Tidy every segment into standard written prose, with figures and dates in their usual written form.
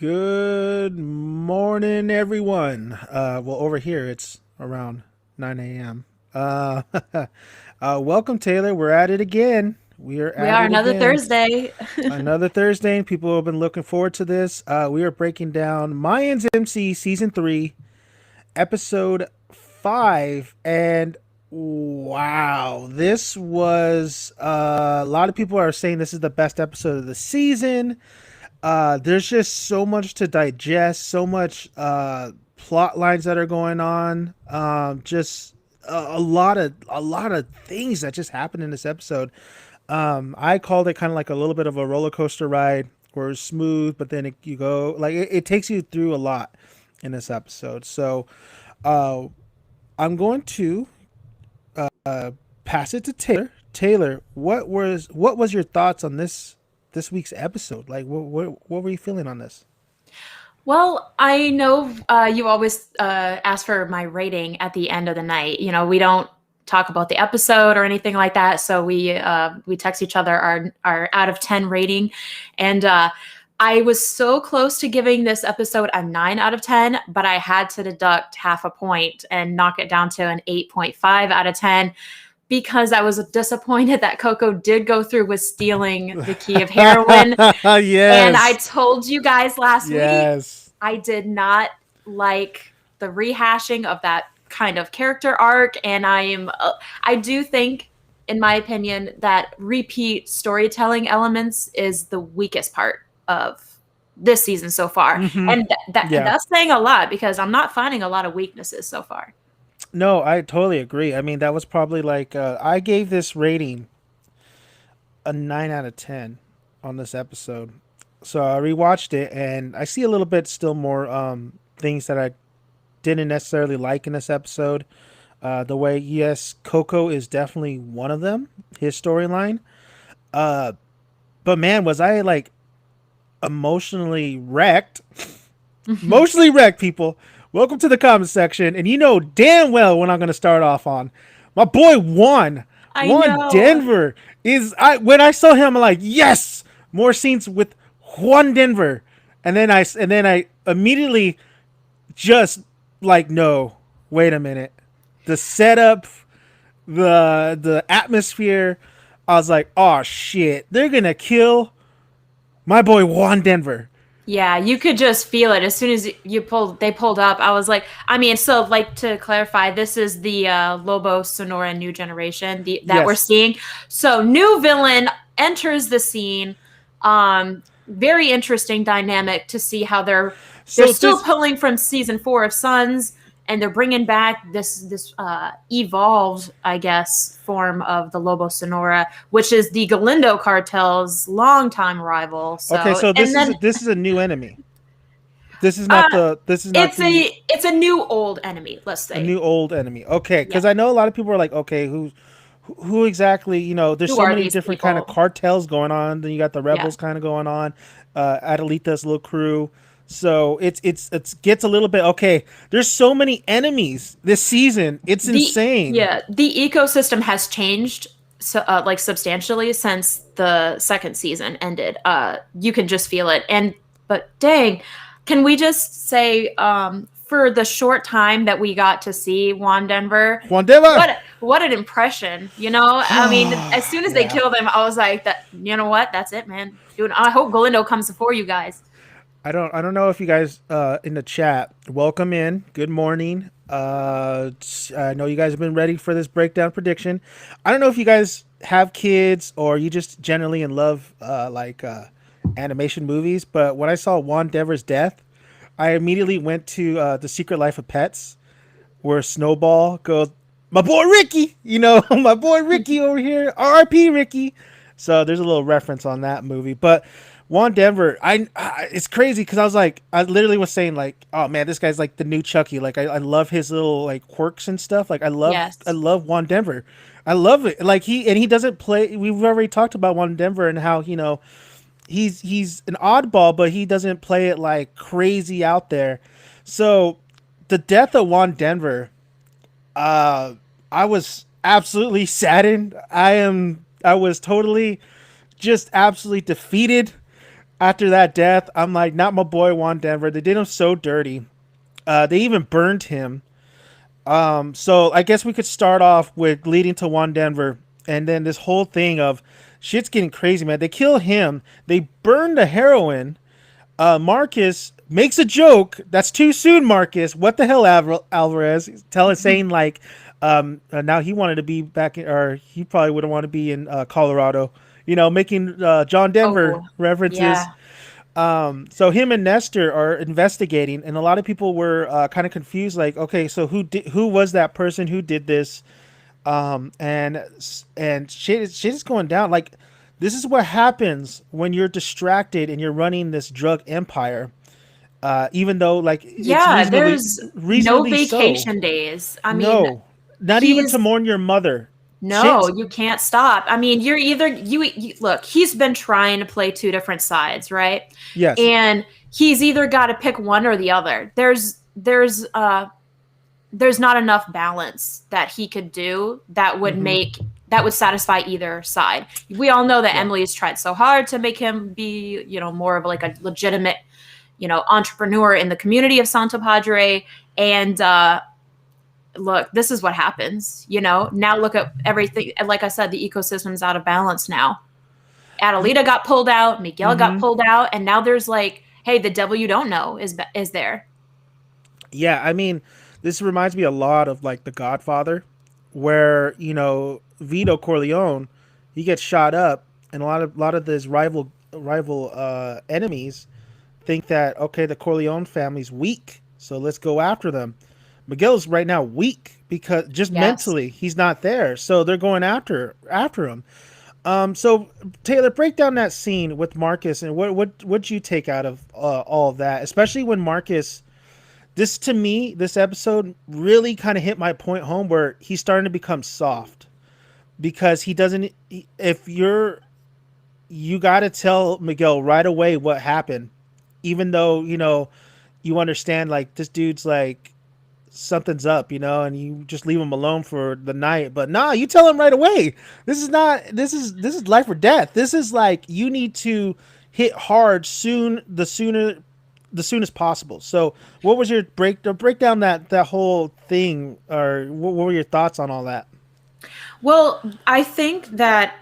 Good morning, everyone. Well, over here it's around 9 a.m. Uh, welcome, Taylor. We're at it again. We are We at are it another again. Thursday. Another Thursday, and people have been looking forward to this. We are breaking down Mayans MC Season 3, Episode 5. And wow, this was a lot of people are saying this is the best episode of the season. There's just so much to digest, so much plot lines that are going on. Just a lot of things that just happened in this episode. I called it kind of like a little bit of a roller coaster ride, where it's smooth, but then you go like it takes you through a lot in this episode. So uh, I'm going to pass it to Taylor. Taylor, what was your thoughts on this week's episode? Like, what were you feeling on this? Well, I know you always ask for my rating at the end of the night. We don't talk about the episode or anything like that, so we text each other our out of 10 rating, and I was so close to giving this episode a 9 out of 10, but I had to deduct half a point and knock it down to an 8.5 out of 10 because I was disappointed that Coco did go through with stealing the key of heroin. And I Yes. told you guys last week, Yes. I did not like the rehashing of that kind of character arc. And I do think, in my opinion, that repeat storytelling elements is the weakest part of this season so far. Mm-hmm. And Yeah. that's saying a lot because I'm not finding a lot of weaknesses so far. No, I totally agree. I mean, that was probably like I gave this rating a 9 out of 10 on this episode. So I rewatched it and I see a little bit still more things that I didn't necessarily like in this episode. The way, yes, Coco is definitely one of them, his storyline. Uh, but man, was I like emotionally wrecked. Emotionally wrecked, people. Welcome to the comment section. And you know damn well when I'm going to start off on. My boy Juan. I Juan know. Denver is. When I saw him, I'm like, yes! More scenes with Juan Denver. And then I immediately just like, no, wait a minute. The setup, the atmosphere. I was like, oh shit, they're gonna kill my boy Juan Denver. Yeah, you could just feel it as soon as they pulled up. I was like, I mean, so like to clarify, this is the Lobo Sonora new generation that we're Yes. seeing. So new villain enters the scene. Very interesting dynamic to see how they're So still this pulling from season 4 of Sons, and they're bringing back this evolved, I guess, form of the Lobo Sonora, which is the Galindo cartel's longtime rival. okay. So, So and then this is a new enemy. This is not uh, the it's a new old enemy, let's a say. new old enemy. Okay, Yeah. because I know a lot of people are like, okay, who exactly? You know, there's Who so are many these different kind of people? cartels going on. Then you got the Yeah. rebels kind of going on. Adelita's little crew. So it's gets a little bit okay. There's so many enemies this season. It's The insane. yeah, the ecosystem has changed so like substantially since the second season ended. You can just feel it. And but dang, can we just say for the short time that we got to see Juan Denver, Juan Deva. what an impression, you know? I mean, as soon as they Yeah. killed him, I was like, that you know what? That's it, man. Dude, I hope Galindo comes before you guys. I don't know if you guys in the chat, welcome in. Good morning. I know you guys have been ready for this breakdown prediction. I don't know if you guys have kids or you just generally in love animation movies, but when I saw Juan Denver's death, I immediately went to The Secret Life of Pets, where Snowball goes, "My boy Ricky," my boy Ricky over here, R.I.P. Ricky. So there's a little reference on that movie, but Juan Denver, it's crazy because I literally was saying like, oh man, this guy's like the new Chucky. Like I love his little like quirks and stuff. Like I Yes. love Juan Denver. I love it. Like he doesn't play. We've already talked about Juan Denver and how he's an oddball, but he doesn't play it like crazy out there. So the death of Juan Denver, uh, I was absolutely saddened. I was totally just absolutely defeated. After that death, I'm like, not my boy Juan Denver. They did him so dirty. They even burned him. So I guess we could start off with leading to Juan Denver, and then this whole thing of shit's getting crazy, man. They kill him. They burn the heroin. Marcus makes a joke. That's too soon, Marcus. What the hell, Alvarez? Tell us saying like, now he wanted to be back in, or he probably wouldn't want to be in Colorado. You know, making John Denver Oh, references. yeah. So him and Nestor are investigating, and a lot of people were kind of confused. Like, okay, so who was that person who did this? And shit is going down. Like, this is what happens when you're distracted and you're running this drug empire. Even though like it's Yeah, there's no reasonably so. vacation days. I mean, No, not even to he's mourn your mother. no, Shit. you can't stop. I mean, you're either you look, he's been trying to play two different sides, right? Yes. And he's either got to pick one or the other. There's not enough balance that he could do that would Mm-hmm. that would satisfy either side. We all know that Yeah. Emily has tried so hard to make him be, more of like a legitimate, entrepreneur in the community of Santo Padre. And look, this is what happens. Now look at everything. Like I said, the ecosystem's out of balance now. Adelita got pulled out, Miguel got Mm-hmm. pulled out, and now there's like, hey, the devil you don't know is there. Yeah, I mean, this reminds me a lot of like The Godfather, where Vito Corleone, he gets shot up, and a lot of his rival enemies think that okay, the Corleone family's weak, so let's go after them. Miguel's right now weak because just Yes. mentally he's not there, so they're going after him. So Taylor, break down that scene with Marcus, and what'd you take out of all of that, especially when Marcus, this to me, this episode really kind of hit my point home where he's starting to become soft because he doesn't. If you got to tell Miguel right away what happened, even though you understand like this dude's like something's up, and you just leave him alone for the night. But nah, you tell him right away. This is not. This is life or death. This is like you need to hit hard soon. The soonest possible. So, what was your break down that whole thing, or what were your thoughts on all that? Well, I think that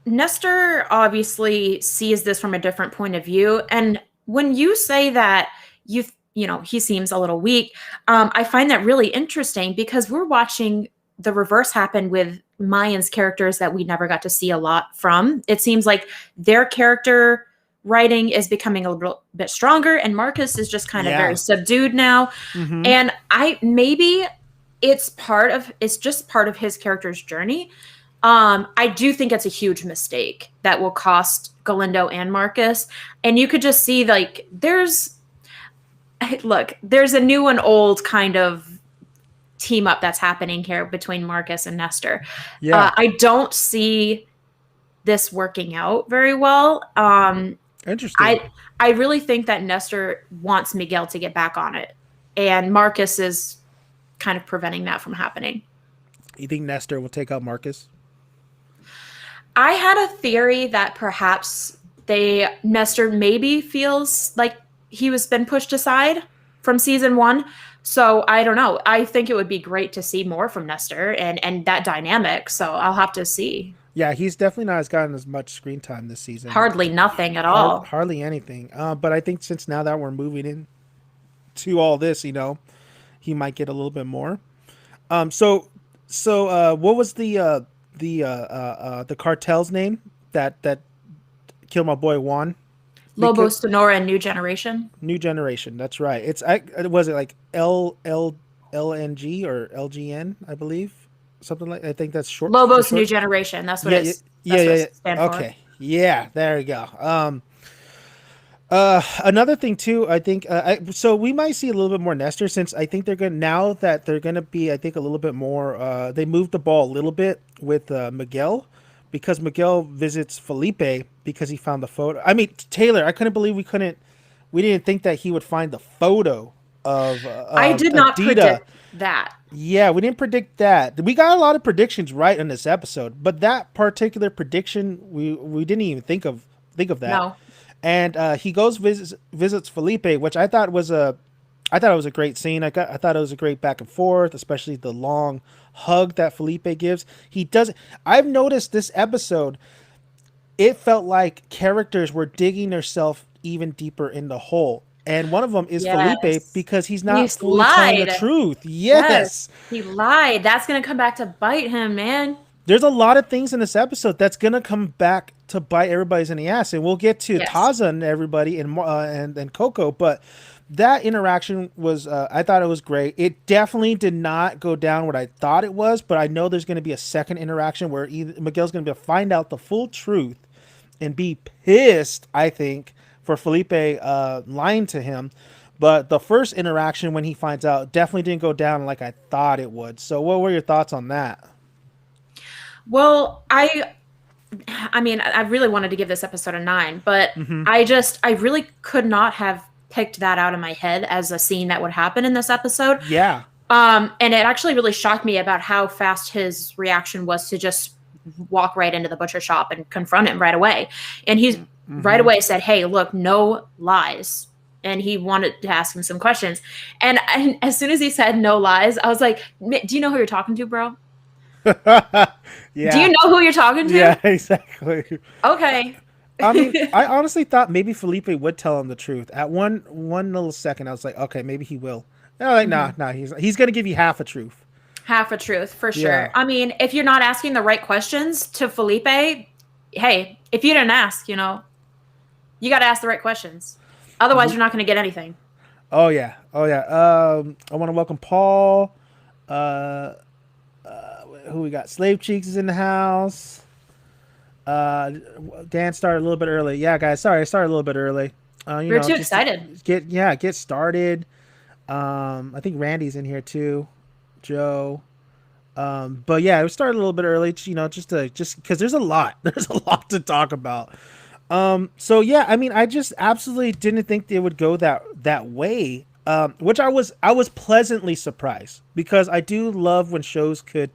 Nestor obviously sees this from a different point of view. And when you say that he seems a little weak, I find that really interesting because we're watching the reverse happen with Mayans characters that we never got to see a lot from. It seems like their character writing is becoming a little bit stronger, and Marcus is just kind of very Yeah. subdued now. Mm-hmm. And maybe it's just part of his character's journey. I do think it's a huge mistake that will cost Galindo and Marcus. And you could just see like there's a new and old kind of team up that's happening here between Marcus and Nestor. Yeah. I don't see this working out very well. Interesting. I really think that Nestor wants Miguel to get back on it, and Marcus is kind of preventing that from happening. You think Nestor will take out Marcus? I had a theory that perhaps Nestor maybe feels like he was been pushed aside from season one. So I don't know. I think it would be great to see more from Nestor and that dynamic. So I'll have to see. Yeah, he's definitely not gotten as much screen time this season. Hardly nothing at all. Hardly anything. But I think since now that we're moving in to all this, he might get a little bit more. So what was the cartel's name that killed my boy Juan? Lobo Because Sonora and New Generation. New Generation. That's right. Was it like LNG or LGN? I believe something like. I think that's short for Lobos New short. Generation. That's what Yeah, yeah, it's. yeah, That's what yeah, it yeah. stands for. Okay, yeah, there you go. Another thing too, I think. So we might see a little bit more Nestor since I think they're gonna be. I think a little bit more. They moved the ball a little bit with Miguel, because Miguel visits Felipe because he found the photo. I mean, Taylor, I couldn't believe we didn't think that he would find the photo I of did not Adita. predict that. Yeah, we didn't predict that. We got a lot of predictions right in this episode, but that particular prediction we didn't even think of that. No. and he goes visits Felipe, which I thought it was a great scene. I thought it was a great back and forth, especially the long hug that Felipe gives. He does. I've noticed this episode. It felt like characters were digging themselves even deeper in the hole. And one of them is Felipe Yes. because he's not He's fully telling the lied. truth. Yes. Yes. He lied. That's going to come back to bite him, man. There's a lot of things in this episode that's going to come back to bite everybody's in the ass. And we'll get to Yes. Taza and everybody and Coco. But that interaction was, I thought it was great. It definitely did not go down what I thought it was. But I know there's going to be a second interaction where Miguel's going to be able to find out the full truth and be pissed, I think, for Felipe lying to him. But the first interaction when he finds out definitely didn't go down like I thought it would. So what were your thoughts on that? Well, I mean, I really wanted to give this episode a 9, but Mm-hmm. I really could not have picked that out of my head as a scene that would happen in this episode. Yeah. And it actually really shocked me about how fast his reaction was to just walk right into the butcher shop and confront him right away. And he's right away said, "Hey, look, no lies." And he wanted to ask him some questions. And as soon as he said no lies, I was like, "Do you know who you're talking to, bro? Yeah. Do you know who you're talking to?" Yeah, exactly. Okay. I mean, I honestly thought maybe Felipe would tell him the truth. At one little second, I was like, okay, maybe he will. And I'm like, nah, he's gonna give you half a truth. Half a truth, for sure. Yeah. I mean, if you're not asking the right questions to Felipe, hey, if you didn't ask, you got to ask the right questions. Otherwise, you're not going to get anything. Oh yeah, oh yeah. I want to welcome Paul. Uh, who we got? Slave Cheeks is in the house. Dan started a little bit early. Yeah, guys, sorry, I started a little bit early. We're too just to excited. get started. I think Randy's in here too. Joe. But yeah, we started a little bit early, just because there's there's a lot to talk about. So yeah, I mean, I just absolutely didn't think they would go that way. Which I was pleasantly surprised because I do love when shows could.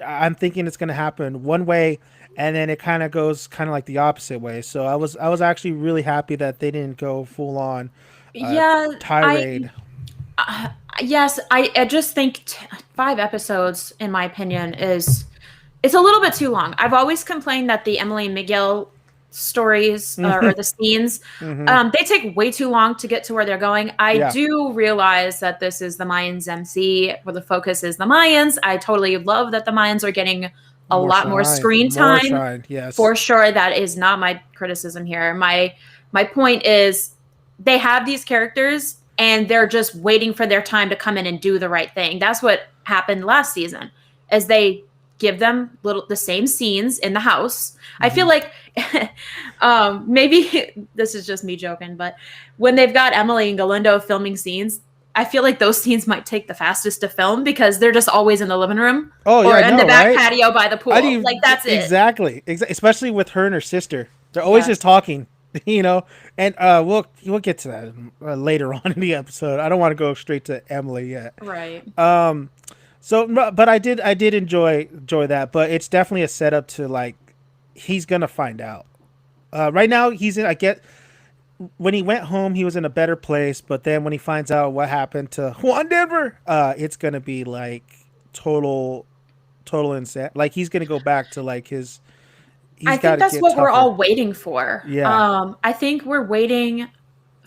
I'm thinking it's going to happen one way, and then it kind of goes kind of like the opposite way. So I was actually really happy that they didn't go full on Yeah, tirade. yes, I just think 5 episodes, in my opinion, it's a little bit too long. I've always complained that the Emily and Miguel stories or the scenes, they take way too long to get to where they're going. I Yeah. do realize that this is the Mayans MC, where the focus is the Mayans. I totally love that the Mayans are getting a lot more screen time. Shine, yes. For sure, that is not my criticism here. My point is they have these characters and they're just waiting for their time to come in and do the right thing. That's what happened last season, as they give them the same scenes in the house. I feel like maybe this is just me joking, but when they've got Emily and Galindo filming scenes, I feel like those scenes might take the fastest to film because they're just always in the living room or in the back patio by the pool. Like that's it. Exactly. Especially with her and her sister. They're always just talking, and we'll get to that later on in the episode. I don't want to go straight to Emily yet. Right. So, but I did enjoy that, but it's definitely a setup to like, he's gonna find out. Right now when he went home, he was in a better place, but then when he finds out what happened to Juan Denver, it's gonna be like total insane. Like he's gonna go back to like I think that's what we're all waiting for. Yeah. I think we're waiting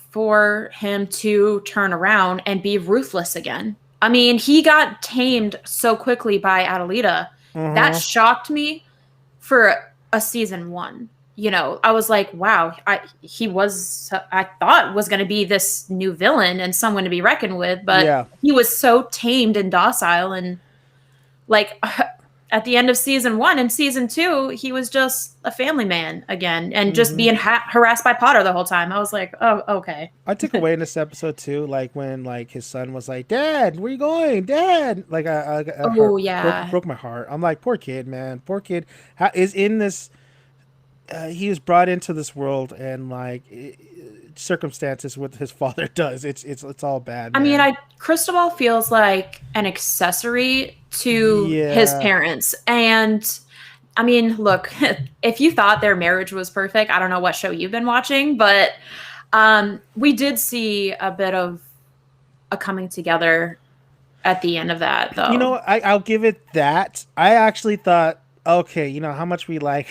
for him to turn around and be ruthless again. I mean, he got tamed so quickly by Adelita. That shocked me for a season 1. I was like, wow, I thought was going to be this new villain and someone to be reckoned with, but he was so tamed and docile. And like at the end of season 1 and season 2, he was just a family man again and just being harassed by Potter the whole time. I was like, oh, okay. I took away in this episode too, like when like his son was like, "Dad, where you going, Dad?" Like broke my heart. I'm like, poor kid, man, poor kid. Is in this. He was brought into this world and like circumstances what his father does. It's all bad. Man. I mean, Cristobal feels like an accessory to his parents, and I mean, look, if you thought their marriage was perfect, I don't know what show you've been watching, but we did see a bit of a coming together at the end of that, You know, though. I'll give it that. I actually thought, okay, you know how much we like,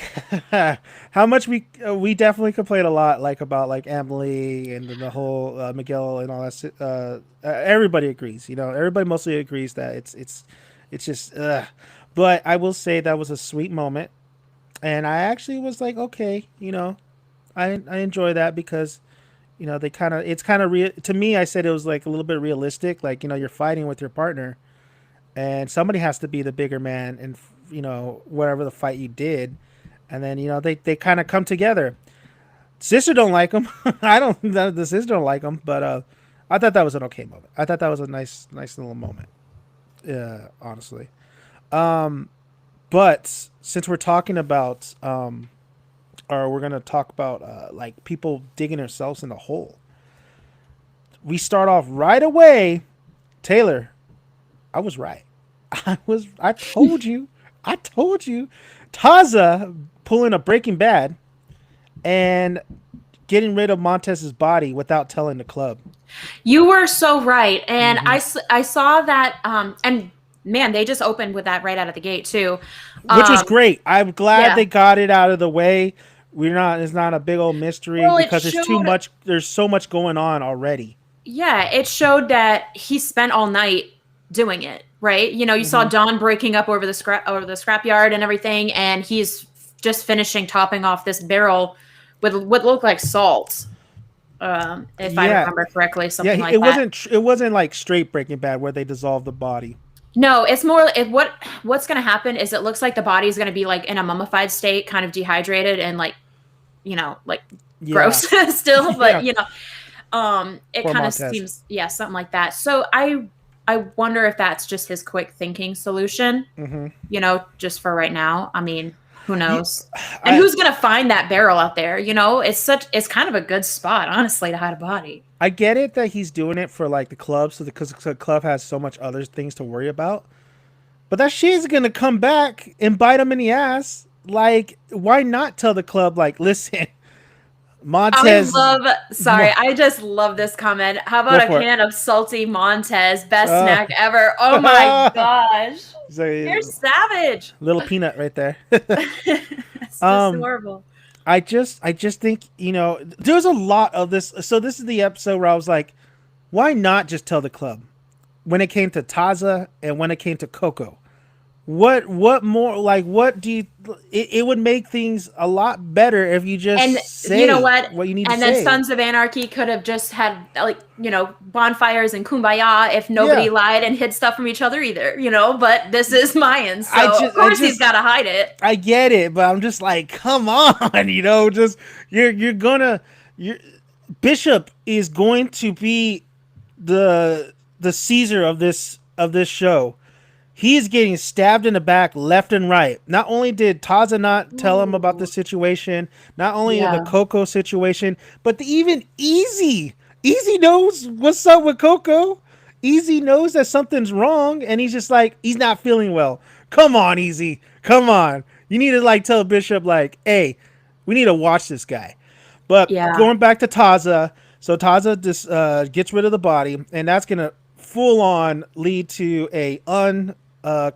how much we definitely complain a lot, like about like Emily and the whole Miguel and all that. Everybody agrees. You know, everybody mostly agrees that it's just. But I will say that was a sweet moment, and I actually was like, okay, you know, I enjoy that because you know they kind of it's kind of real to me. I said it was like a little bit realistic, like you know you're fighting with your partner and somebody has to be the bigger man and you know whatever the fight you did, and then you know they kind of come together. Sister don't like him. I don't. The sister don't like him, but I thought that was an okay moment. I thought that was a nice little moment. Yeah, honestly. Um, but since we're talking about or we're gonna talk about like people digging themselves in the hole, we start off right away. Taylor, I was right. I told you. I told you. Taza pulling a Breaking Bad and getting rid of Montez's body without telling the club. You were so right. And Hmm. I saw that, and man, they just opened with that right out of the gate, too. Which was Um, great. I'm glad yeah. they got it out of the way. We're not it's not a big old mystery Well, it because there's too showed, much there's so much going on already. yeah, it showed that he spent all night doing it, right? You know, you saw Hmm. Don breaking up over the scrap yard and everything, and he's just finishing topping off this barrel with what looked like salt, if I Yeah. remember correctly, Yeah, something like that. it wasn't like straight Breaking Bad where they dissolve the body. No, it's more what's going to happen is it looks like the body is going to be like in a mummified state, kind of dehydrated and like, like gross Yeah. still, but Yeah. it Poor kind of Montez. seems, yeah, something like that. So I wonder if that's just his quick thinking solution, Hmm. just for right now. I mean, who Yeah, knows? And I who's going to find that barrel out there? It's kind of a good spot, honestly, to hide a body. I get it that he's doing it for like the club, so because the club has so much other things to worry about. But that shit's gonna come back and bite him in the ass. Like, why not tell the club like, listen, Montez, Sorry, I just love this comment. How go about a for it. can of salty Montez? Best Uh, snack ever. Oh my gosh. You're so, savage. little peanut right there. It's just um, horrible. I just think you know there's a lot of this. So this is the episode where I was like, why not just tell the club when it came to Taza and when it came to Coco? What more like what do you it would make things a lot better if you And just you know say what? what you need to And then say. Sons of Anarchy could have just had like, bonfires and kumbaya if nobody Yeah. lied and hid stuff from each other either. But this is Mayans, I so of just I course he's just gotta hide it. I get it, but I'm just like, come on, you know, just you're gonna you're Bishop is going to be the Caesar of this show. He's getting stabbed in the back left and right. Not only did Taza not tell him about the Ooh. situation, not only the Yeah. Coco situation, but even Easy knows what's up with Coco. Easy knows that something's wrong, and he's just like, he's not feeling well. Come on, Easy. Come on. You need to like tell Bishop, like, hey, we need to watch this guy. But Yeah. going back to Taza, so Taza just gets rid of the body, and that's gonna full on lead to a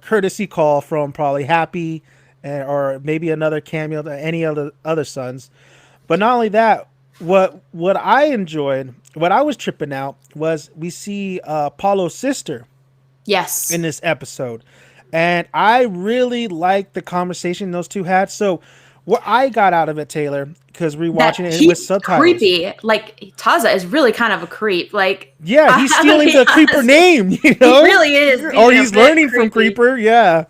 courtesy call from probably Happy, or maybe another cameo to any other sons. But not only that, what I enjoyed, what I was tripping out was we see Paulo's sister in Yes. this episode, and I really liked the conversation those two had. So what I got out of it, Taylor, because That rewatching it with he's subtitles, creepy. Like Taza is really kind of a creep. Like yeah, he's I'm gonna stealing be the Creeper honest, name, you he know, really is or being a he's bit learning from creepy. Creeper. Yeah.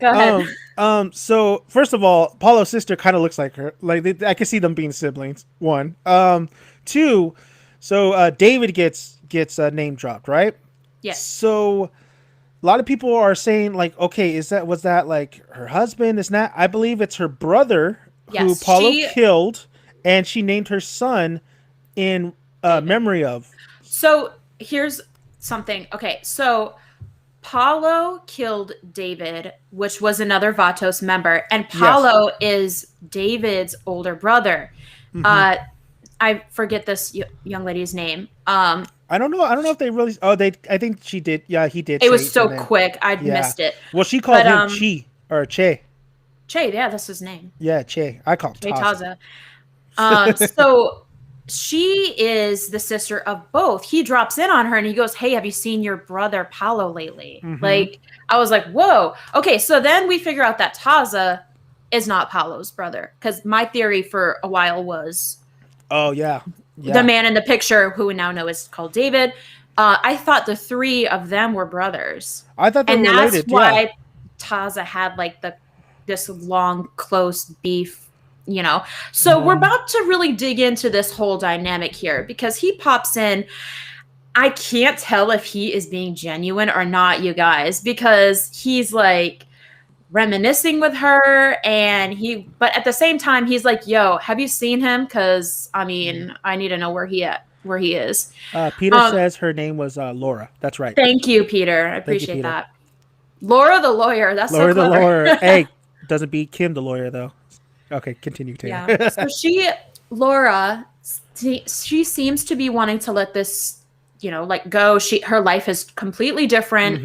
Go ahead. So first of all, Paulo's sister kind of looks like her. Like I can see them being siblings. One. Two. So David gets name dropped, right? Yes. So a lot of people are saying like, okay, was that like her husband? Is not. I believe it's her brother who Yes. Paulo She killed, and she named her son in David. memory of. So here's something. Okay. So Paulo killed David, which was another Vatos member, and Paulo is David's older brother. Mm-hmm. I forget this young lady's name. I don't know. I don't know if they really. Oh, they. I think she did. Yeah, he did It was say her so name. quick, I Yeah. missed it. Well, she called But him Chi or Che. Che, yeah, that's his name. Yeah, Che. I call him Che Taza. Taza. So she is the sister of both. He drops in on her and he goes, "Hey, have you seen your brother Paulo lately?" Mm-hmm. Like, I was like, "Whoa." Okay, so then we figure out that Taza is not Paulo's brother, because my theory for a while was Oh yeah, the yeah. man in the picture, who we now know is called David. I thought the three of them were brothers, I thought they were and that's related. Yeah. why Taza had like this long, close beef. So we're about to really dig into this whole dynamic here, because he pops in. I can't tell if he is being genuine or not, you guys, because he's like reminiscing with her, but at the same time he's like, "Yo, have you seen him? Because I mean, I need to know where he is." Peter says her name was Laura. That's right. Thank you, Peter. I Thank you, appreciate Peter. that. Laura the lawyer. That's so Laura the clever. lawyer. Hey, doesn't beat Kim the lawyer though. Okay, continue, Taylor. Yeah. So Laura, she seems to be wanting to let this, like, go. Her life is completely different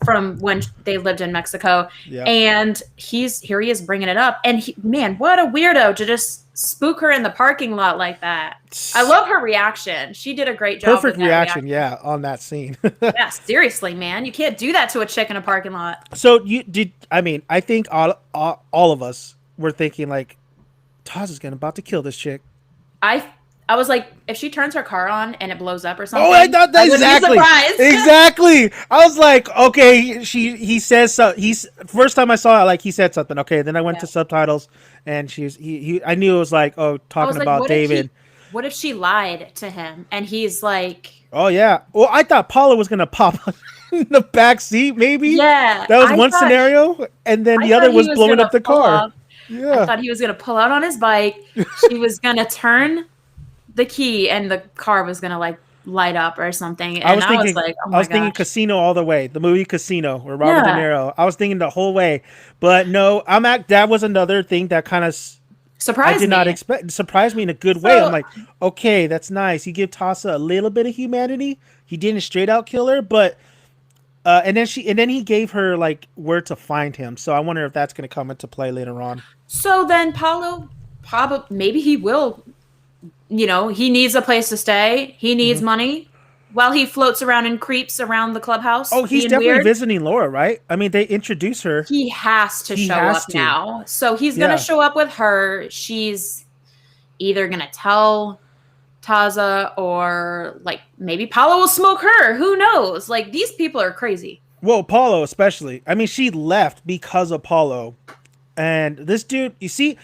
from when they lived in Mexico. Yeah. And here he is bringing it up. And man, what a weirdo to just spook her in the parking lot like that. I love her reaction. She did a great job. Perfect reaction, yeah, on that scene. Yeah, seriously, man. You can't do that to a chick in a parking lot. So I think all of us were thinking like, Taza's about to kill this chick. I was like, if she turns her car on and it blows up or something. Oh, I thought that exactly. Exactly. I was like, okay, he says so. First time I saw it, like, he said something. Okay, then I went to subtitles, and I knew it was like, oh, talking about David. What if she lied to him and he's like, oh yeah. Well, I thought Paula was gonna pop in the back seat, maybe. Yeah, that was one scenario, and then the other was blowing up the car. Yeah, I thought he was gonna pull out on his bike. She was gonna turn the key and the car was gonna like light up or something. And I was like, oh my gosh. Thinking Casino all the way, the movie Casino with Robert De Niro. I was thinking the whole way, but no, that was another thing that kind of surprised me. I did not expect. Surprised me in a good way. I'm like, okay, that's nice. You give Taza a little bit of humanity. He didn't straight out kill her, but and then he gave her like where to find him. So I wonder if that's going to come into play later on. So then Paulo, maybe he will. He needs a place to stay. He needs money while he floats around and creeps around the clubhouse. Oh, he's definitely visiting Laura, right? I mean, they introduce her. He has to show up now. So he's going to show up with her. She's either going to tell Taza, or like maybe Paulo will smoke her. Who knows? Like, these people are crazy. Well, Paulo especially. I mean, she left because of Paulo. And this dude, you see,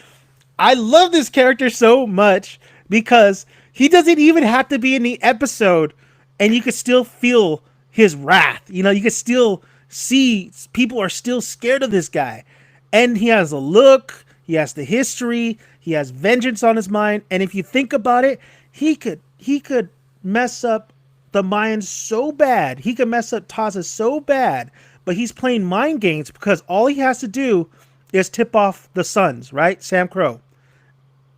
I love this character so much, because he doesn't even have to be in the episode, and you could still feel his wrath. You could still see people are still scared of this guy. And he has a look, he has the history, he has vengeance on his mind. And if you think about it, he could mess up the Mayans so bad. He could mess up Taza so bad, but he's playing mind games because all he has to do is tip off the Sons, right? Sam Crow.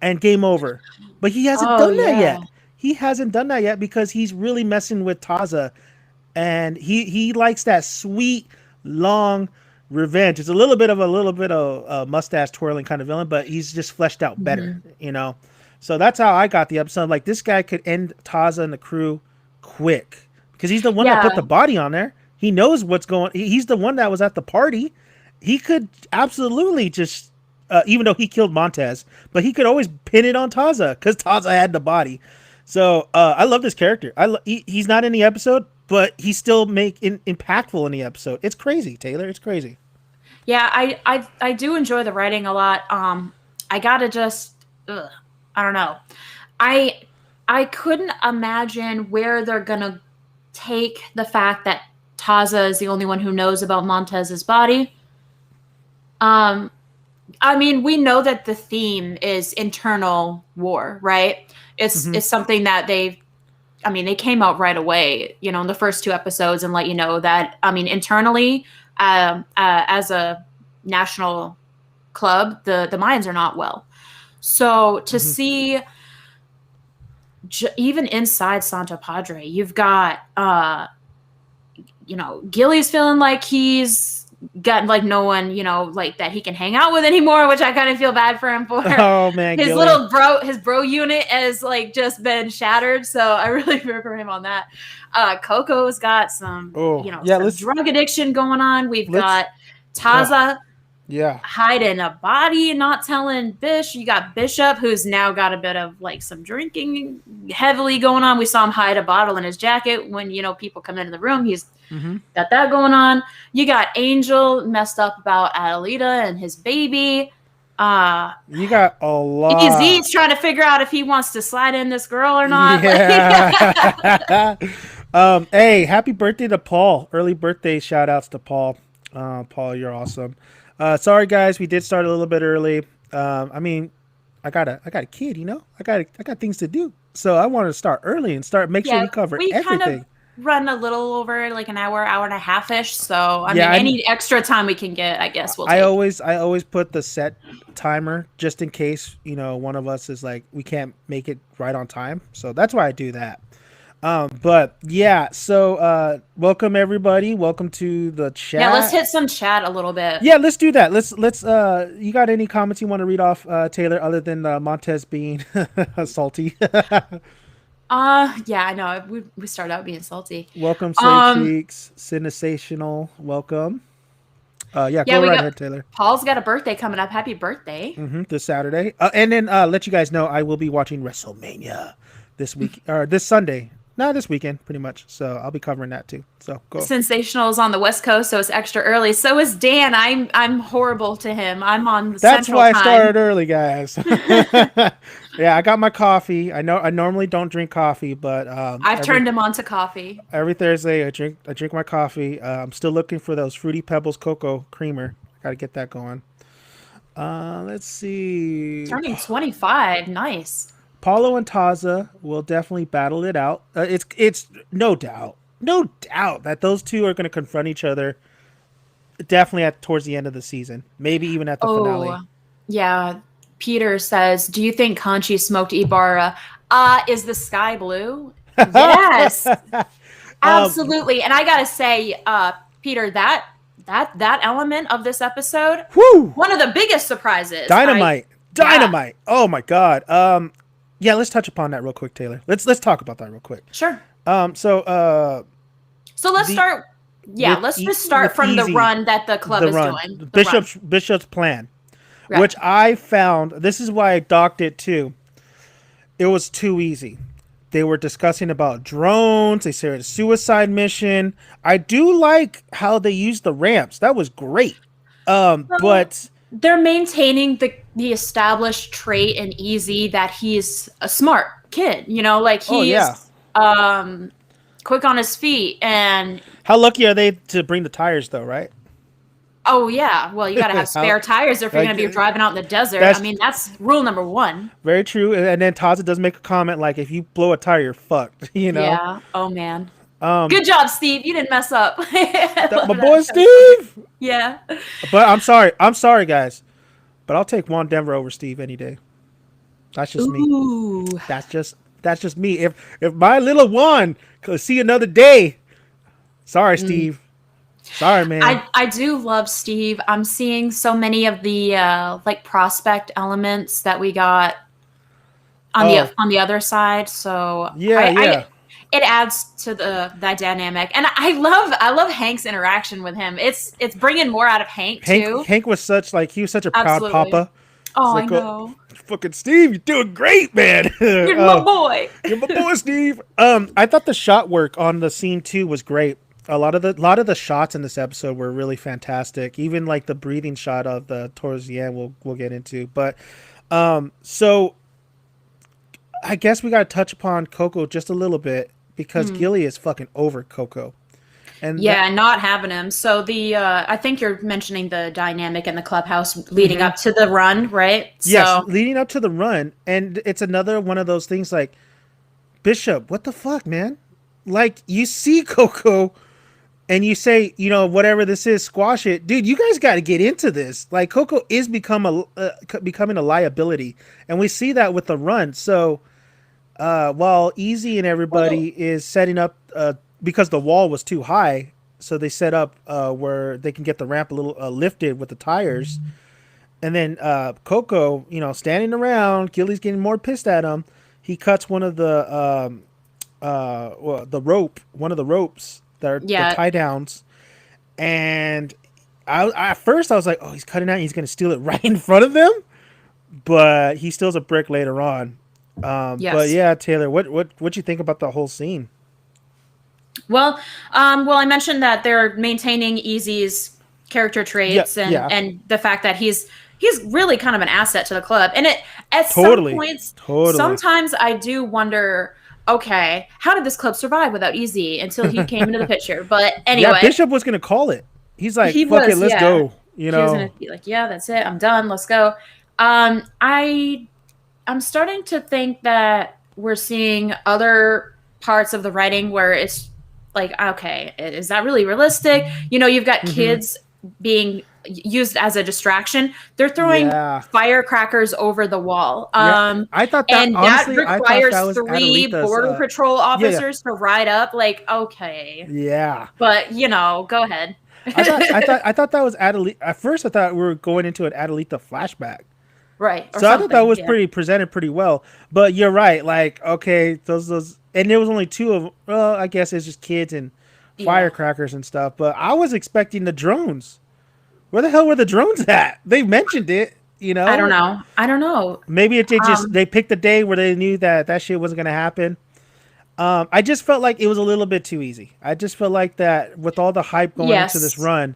And game over. But he hasn't done that yet. He hasn't done that yet because he's really messing with Taza. And he likes that sweet, long revenge. It's a little bit of mustache twirling kind of villain, but he's just fleshed out better, So that's how I got the episode. Like, this guy could end Taza and the crew quick, because he's the one that put the body on there. He knows what's going. He's the one that was at the party. He could absolutely just, even though he killed Montez, but he could always pin it on Taza because Taza had the body. So I love this character. He's not in the episode, but he's still impactful in the episode. It's crazy, Taylor. It's crazy. Yeah, I do enjoy the writing a lot. I gotta just, I don't know. I couldn't imagine where they're gonna take the fact that Taza is the only one who knows about Montez's body. I mean, we know that the theme is internal war, right? It's something that they've I mean, they came out right away, you know, in the first 2 episodes and let you know that, I mean, internally, as a national club, the Mayans are not well. So to see even inside Santa Padre, you've got, you know, Gilly's feeling like he's got like no one, you know, like that he can hang out with anymore, which I kind of feel bad for him for. Oh man, his Gilly. little his bro unit has like just been shattered, so I really feel for him on that. Coco's got some, you know, some drug addiction going on. We've got Taza hiding a body, not telling Bish. You got Bishop, who's now got a bit of like some drinking heavily going on. We saw him hide a bottle in his jacket when, you know, people come into the room. He's got that going on. You got Angel messed up about Adelita and his baby. You got a lot. He's trying to figure out if he wants to slide in this girl or not. Yeah. Hey, happy birthday to Paul. Early birthday shout outs to Paul. Paul, you're awesome. Sorry guys, we did start a little bit early. I mean, I got a kid, you know. I got things to do. So I wanted to start early and make sure we cover everything. Kind of run a little over like an hour and a half-ish. So I mean, any extra time we can get, I guess we'll take. I always put the set timer just in case, you know, one of us is like we can't make it right on time. So that's why I do that. But yeah, so welcome everybody. Welcome to the chat. Yeah, let's hit some chat a little bit. Yeah, let's do that. Let's you got any comments you want to read off, Taylor, other than Montez being salty? Yeah, I know. We started out being salty. Welcome, Slay Cheeks, Sensational. Welcome. Go right ahead, Taylor. Paul's got a birthday coming up. Happy birthday. This Saturday. And then let you guys know I will be watching WrestleMania this week or this Sunday. No, this weekend, pretty much. So I'll be covering that too. So go. Sensational is on the West Coast, so it's extra early. So is Dan. I'm horrible to him. I'm on That's Central why time. I started early, guys. Yeah, I got my coffee. I know I normally don't drink coffee, but I've turned him on to coffee. Every Thursday I drink my coffee. I'm still looking for those Fruity Pebbles cocoa creamer. Got to get that going. Let's see. Turning 25. Nice. Paulo and Taza will definitely battle it out. It's no doubt that those two are going to confront each other. Definitely towards the end of the season, maybe even at the finale. Yeah, Peter says, "Do you think Conchi smoked Ibarra? Is the sky blue?" Yes, absolutely. And I gotta say, Peter, that element of this episode, one of the biggest surprises. Dynamite. Oh my god. Yeah, let's touch upon that real quick, Taylor. Let's talk about that real quick. Sure. So let's start. Yeah, let's just start from the run that the club is doing. Bishop's plan, right. Which I found. This is why I docked it too. It was too easy. They were discussing about drones. They said a suicide mission. I do like how they used the ramps. That was great. But they're maintaining the established trait in Easy that he's a smart kid, you know, like he's quick on his feet. And how lucky are they to bring the tires though, right? Oh yeah, well you got to have spare tires if you're going to be driving out in the desert. I mean, that's rule number 1. Very true. And then Taza does make a comment like, if you blow a tire, you're fucked, you know? Yeah. Oh man. Good job, Steve. You didn't mess up. My boy Steve. Yeah. But I'm sorry, guys. But I'll take Juan Denver over Steve any day. That's just me. That's just me. If my little Juan could see another day, sorry, Steve. Sorry, man. I do love Steve. I'm seeing so many of the like prospect elements that we got on the other side. So yeah. It adds to the dynamic, and I love Hank's interaction with him. It's bringing more out of Hank too. Hank was such a proud papa. Oh, like, I know. Fucking Steve, you're doing great, man. You're my boy. You're my boy, Steve. I thought the shot work on the scene too was great. A lot of the shots in this episode were really fantastic. Even like the breathing shot of the towards the end, we'll get into. But so I guess we got to touch upon Coco just a little bit. Because Gilly is fucking over Coco. And not having him. So I think you're mentioning the dynamic in the clubhouse leading up to the run, right? Yes, leading up to the run. And it's another one of those things like Bishop, what the fuck, man? Like, you see Coco and you say, whatever this is, squash it. Dude, you guys got to get into this. Like, Coco is becoming a liability. And we see that with the run. So, while Easy and everybody is setting up, because the wall was too high, so they set up where they can get the ramp a little lifted with the tires. And then Coco, standing around, Gilly's getting more pissed at him. He cuts one of the one of the ropes that are the tie downs. And at first I was like, oh, he's cutting out. He's going to steal it right in front of them. But he steals a brick later on. Yes. But yeah, Taylor, what you think about the whole scene? Well, I mentioned that they're maintaining Easy's character traits and the fact that he's really kind of an asset to the club. And at some points, sometimes I do wonder, okay, how did this club survive without Easy until he came into the picture? But anyway. Yeah, Bishop was going to call it. He's like, fuck it, let's go. He was going to be like, yeah, that's it. I'm done. Let's go. I'm starting to think that we're seeing other parts of the writing where it's like, okay, is that really realistic? You've got kids being used as a distraction. They're throwing firecrackers over the wall. I thought that, and honestly, that requires 3 border patrol officers to ride up. Like, okay. Yeah. But, go ahead. I thought that was Adelita. At first, I thought we were going into an Adelita flashback. Right. So I thought that was presented pretty well. But you're right. Like, okay, those, and there was only 2 of them. Well, I guess it's just kids and firecrackers and stuff. But I was expecting the drones. Where the hell were the drones at? They mentioned it, I don't know. Maybe they picked a day where they knew that shit wasn't going to happen. I just felt like it was a little bit too easy. I just felt like that with all the hype going into this run,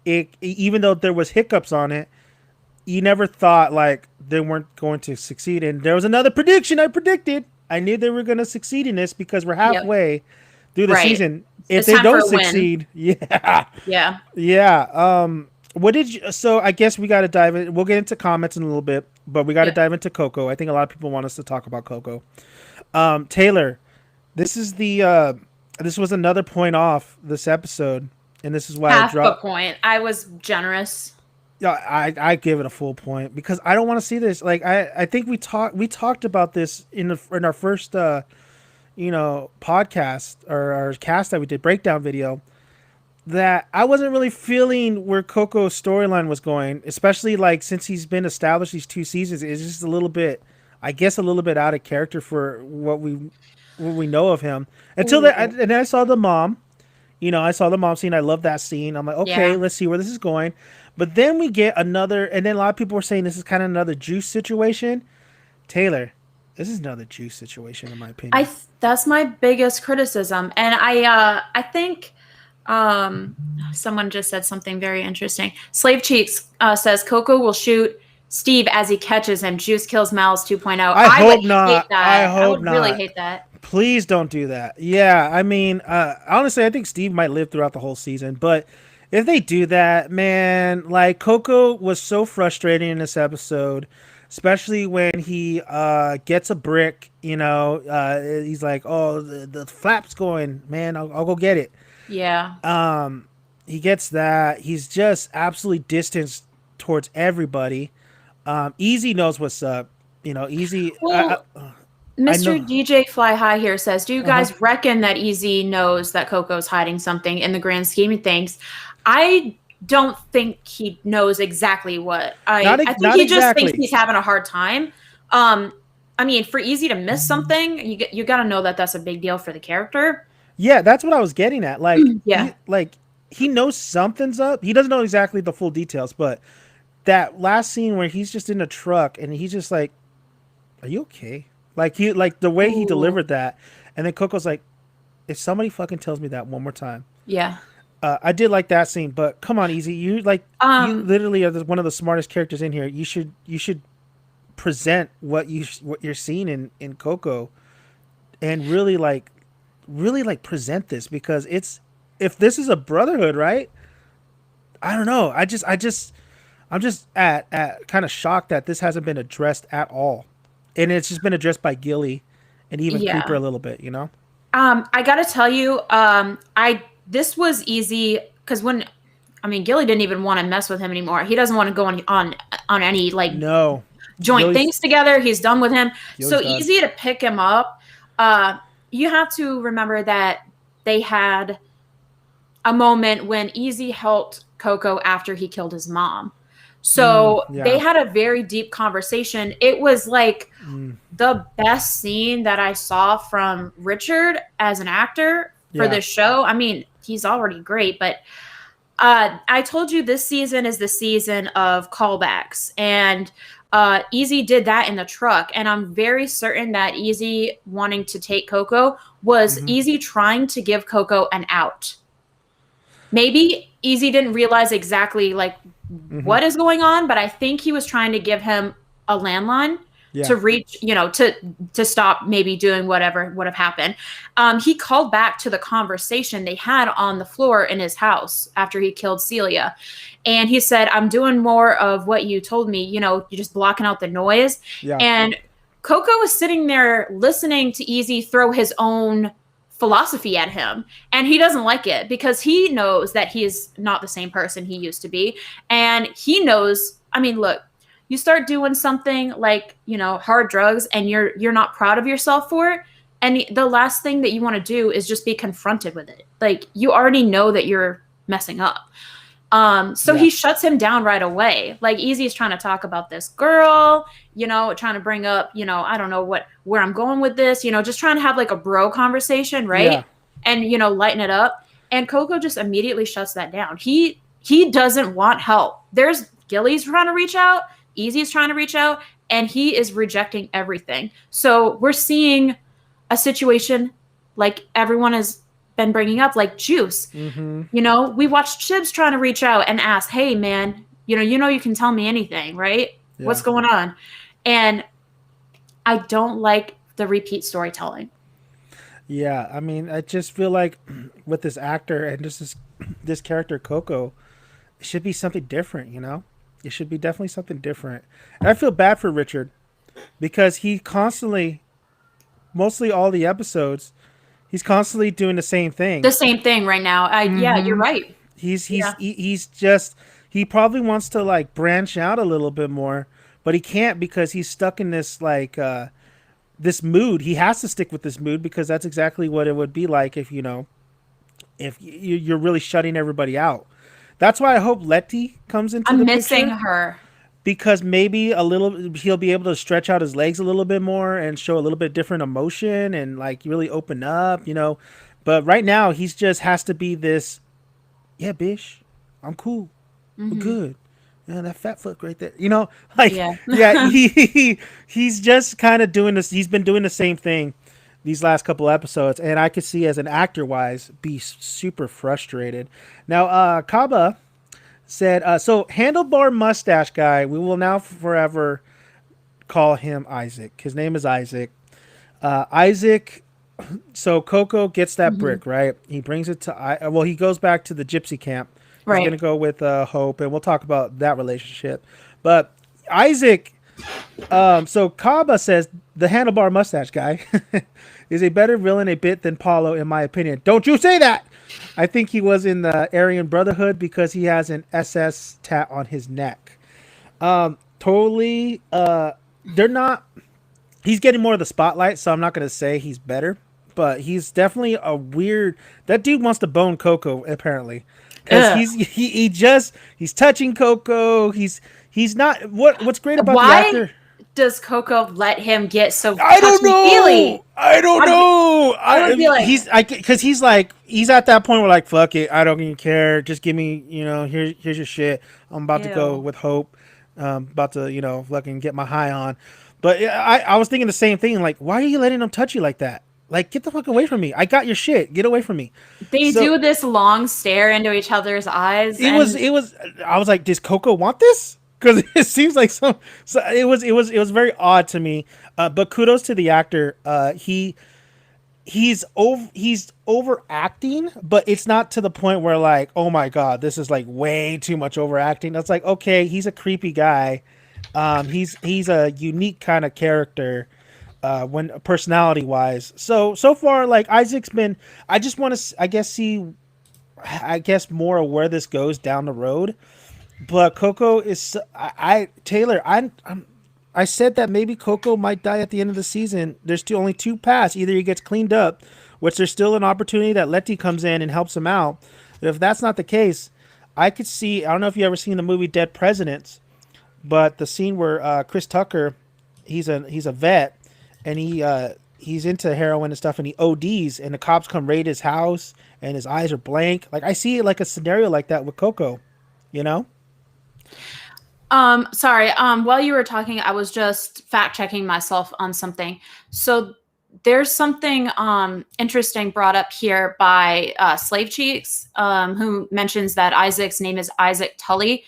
even though there was hiccups on it, you never thought like they weren't going to succeed. And there was another prediction I predicted. I knew they were going to succeed in this because we're halfway through the season. If they don't succeed, what did you? So I guess we got to dive in. We'll get into comments in a little bit, but we got to dive into Coco. I think a lot of people want us to talk about Coco. Taylor, this was another point off this episode, and this is why half I dropped a point. I was generous. Yeah, I give it a full point because I don't want to see this. Like I think we talked about this in our first podcast or our cast that we did, breakdown video, that I wasn't really feeling where Coco's storyline was going, especially like since he's been established these 2 seasons. It's just a little bit out of character for what we know of him. Until and then I saw the mom. I saw the mom scene. I love that scene. I'm like, okay, let's see where this is going. But then we get another, and then a lot of people were saying this is kind of another Juice situation. Taylor, this is another Juice situation in my opinion. That's my biggest criticism, and I think someone just said something very interesting. Slave Cheeks says Coco will shoot Steve as he catches him. Juice kills Mal's 2.0. I hope not. Hate that. I would really hate that. Please don't do that. Yeah, I mean, honestly, I think Steve might live throughout the whole season, but if they do that, man, like Coco was so frustrating in this episode, especially when he gets a brick, he's like, oh, the flap's going, man, I'll go get it. Yeah. He gets that. He's just absolutely distanced towards everybody. Easy knows what's up. Easy. Well, Mr. DJ Fly High here says, do you guys reckon that Easy knows that Coco's hiding something in the grand scheme of things? I don't think he knows exactly what. I think he just thinks he's having a hard time. I mean, for Easy to miss something, you got to know that that's a big deal for the character. Yeah, that's what I was getting at. Like, he knows something's up. He doesn't know exactly the full details, but that last scene where he's just in a truck and he's just like, "Are you okay?" Like the way he delivered that, and then Coco's like, "If somebody fucking tells me that one more time." Yeah. I did like that scene, but come on, Easy, you literally are one of the smartest characters in here. You should present what you're seeing in Coco, and really present this, because if this is a brotherhood, right? I don't know. I'm just at kind of shocked that this hasn't been addressed at all, and it's just been addressed by Gilly and even creeper Yeah. a little bit, you know? I gotta tell you, I this was easy because when I mean Gilly didn't even want to mess with him anymore. He doesn't want to go on any like No. joint Gilly's things together. He's done with him. Gilly's So done. easy to pick him up. You have to remember that they had a moment when Easy helped Coco after he killed his mom. So they Yeah. had a very deep conversation. It was like Mm, the best scene that I saw from Richard as an actor for yeah. this show. I mean, he's already great, but I told you this season is the season of callbacks, and Easy did that in the truck. And I'm very certain that Easy wanting to take Coco was Hmm. Easy trying to give Coco an out. Maybe Easy didn't realize exactly like Hmm. what is going on, but I think he was trying to give him a landline Yeah. to reach, to stop maybe doing whatever would have happened. He called back to the conversation they had on the floor in his house after he killed Celia. And he said, I'm doing more of what you told me, you're just blocking out the noise. Yeah. And Coco was sitting there listening to Easy throw his own philosophy at him, and he doesn't like it because he knows that he is not the same person he used to be. And he knows, I mean, look, you start doing something like, hard drugs, and you're not proud of yourself for it, and the last thing that you want to do is just be confronted with it. Like, you already know that you're messing up. So Yeah. he shuts him down right away. Like, Easy's trying to talk about this girl, trying to bring up, I don't know where I'm going with this, just trying to have like a bro conversation, Yeah. right? And, lighten it up. And Coco just immediately shuts that down. He doesn't want help. There's Gilly's trying to reach out, Easy's trying to reach out, and he is rejecting everything. So we're seeing a situation like everyone has been bringing up, like Juice. Hmm. We watched Chibs trying to reach out and ask, hey, man, you can tell me anything, right? Yeah. What's going on? And I don't like the repeat storytelling. Yeah. I mean, I just feel like with this actor and just this character, Coco, it should be something different, you know? It should be definitely something different. And I feel bad for Richard because he constantly, mostly all the episodes, he's constantly doing the same thing. The same thing right now. Yeah, you're Hmm. right. He's Yeah. he's just he probably wants to like branch out a little bit more, but he can't because he's stuck in this like this mood. He has to stick with this mood because that's exactly what it would be like if you're really shutting everybody out. That's why I hope Letty comes into I'm the missing picture her. because maybe a little he'll be able to stretch out his legs a little bit more and show a little bit different emotion and like really open up, you know. But right now he's just has to be this, yeah, bish, I'm cool. We're Hmm. good. Yeah, that fat fuck right there. You know, like Yeah. yeah, he's just kind of doing this. He's been doing the same thing these last couple episodes, and I could see as an actor wise be super frustrated. Now, Kaba said, so handlebar mustache guy. We will now forever call him Isaac. His name is Isaac. Isaac. So Coco gets that Hmm. brick, right? He brings it to well, he goes back to the gypsy camp. He's gonna Right. go with Hope, and we'll talk about that relationship. But Isaac, so Kaba says the handlebar mustache guy is a better villain a bit than Paulo, in my opinion. Don't you say that? I think he was in the Aryan Brotherhood because he has an SS tat on his neck. Totally. They're not. He's getting more of the spotlight, so I'm not gonna say he's better, but he's definitely a weird. That dude wants to bone Coco apparently, because Ugh. he's touching Coco. He's not. What's great about the Why actor? does Coco let him get so I don't touchy feely? know. I don't know. I would be like, Because he's at that point where like fuck it. I don't even care. Just give me here's your shit. I'm about to go ew. with Hope. About to fucking get my high on. But yeah, I was thinking the same thing. Like, why are you letting him touch you like that? Like, get the fuck away from me. I got your shit. Get away from me. They So do this long stare into each other's eyes, it was and it was. I was like, does Coco want this? Because it seems like some. So it was very odd to me. But kudos to the actor. He's overacting, but it's not to the point where like, oh my god, this is like way too much overacting. That's like, okay, he's a creepy guy. He's a unique kind of character. when personality wise. So far, like Isaac's been. I just want to, I guess, see, I guess more of where this goes down the road. But Coco is, I Taylor, I said that maybe Coco might die at the end of the season. There's only two paths. Either he gets cleaned up, which there's still an opportunity that Letty comes in and helps him out. But if that's not the case, I could see. I don't know if you ever seen the movie Dead Presidents, but the scene where Chris Tucker, he's a vet, and he's into heroin and stuff, and he ODs, and the cops come raid his house, and his eyes are blank. Like I see like a scenario like that with Coco, you know. Sorry. While you were talking, I was just fact checking myself on something. So there's something interesting brought up here by Slave Cheeks, who mentions that Isaac's name is Isaac Tully.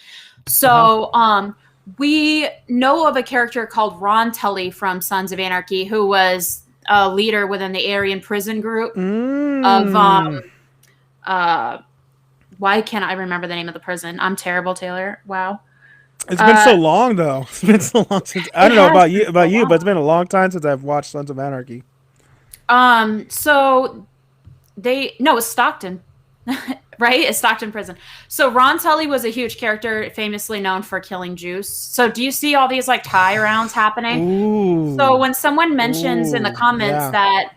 So we know of a character called Ron Tully from Sons of Anarchy, who was a leader within the Aryan prison group of why can't I remember the name of the prison? I'm terrible, Taylor. Wow. It's been so long, though. It's been so long since I don't know about you, but it's been a long time since I've watched Sons of Anarchy. So it's Stockton, right? It's Stockton Prison. So Ron Tully was a huge character, famously known for killing Jews. So do you see all these like tie rounds happening? Ooh. So when someone mentions in the comments that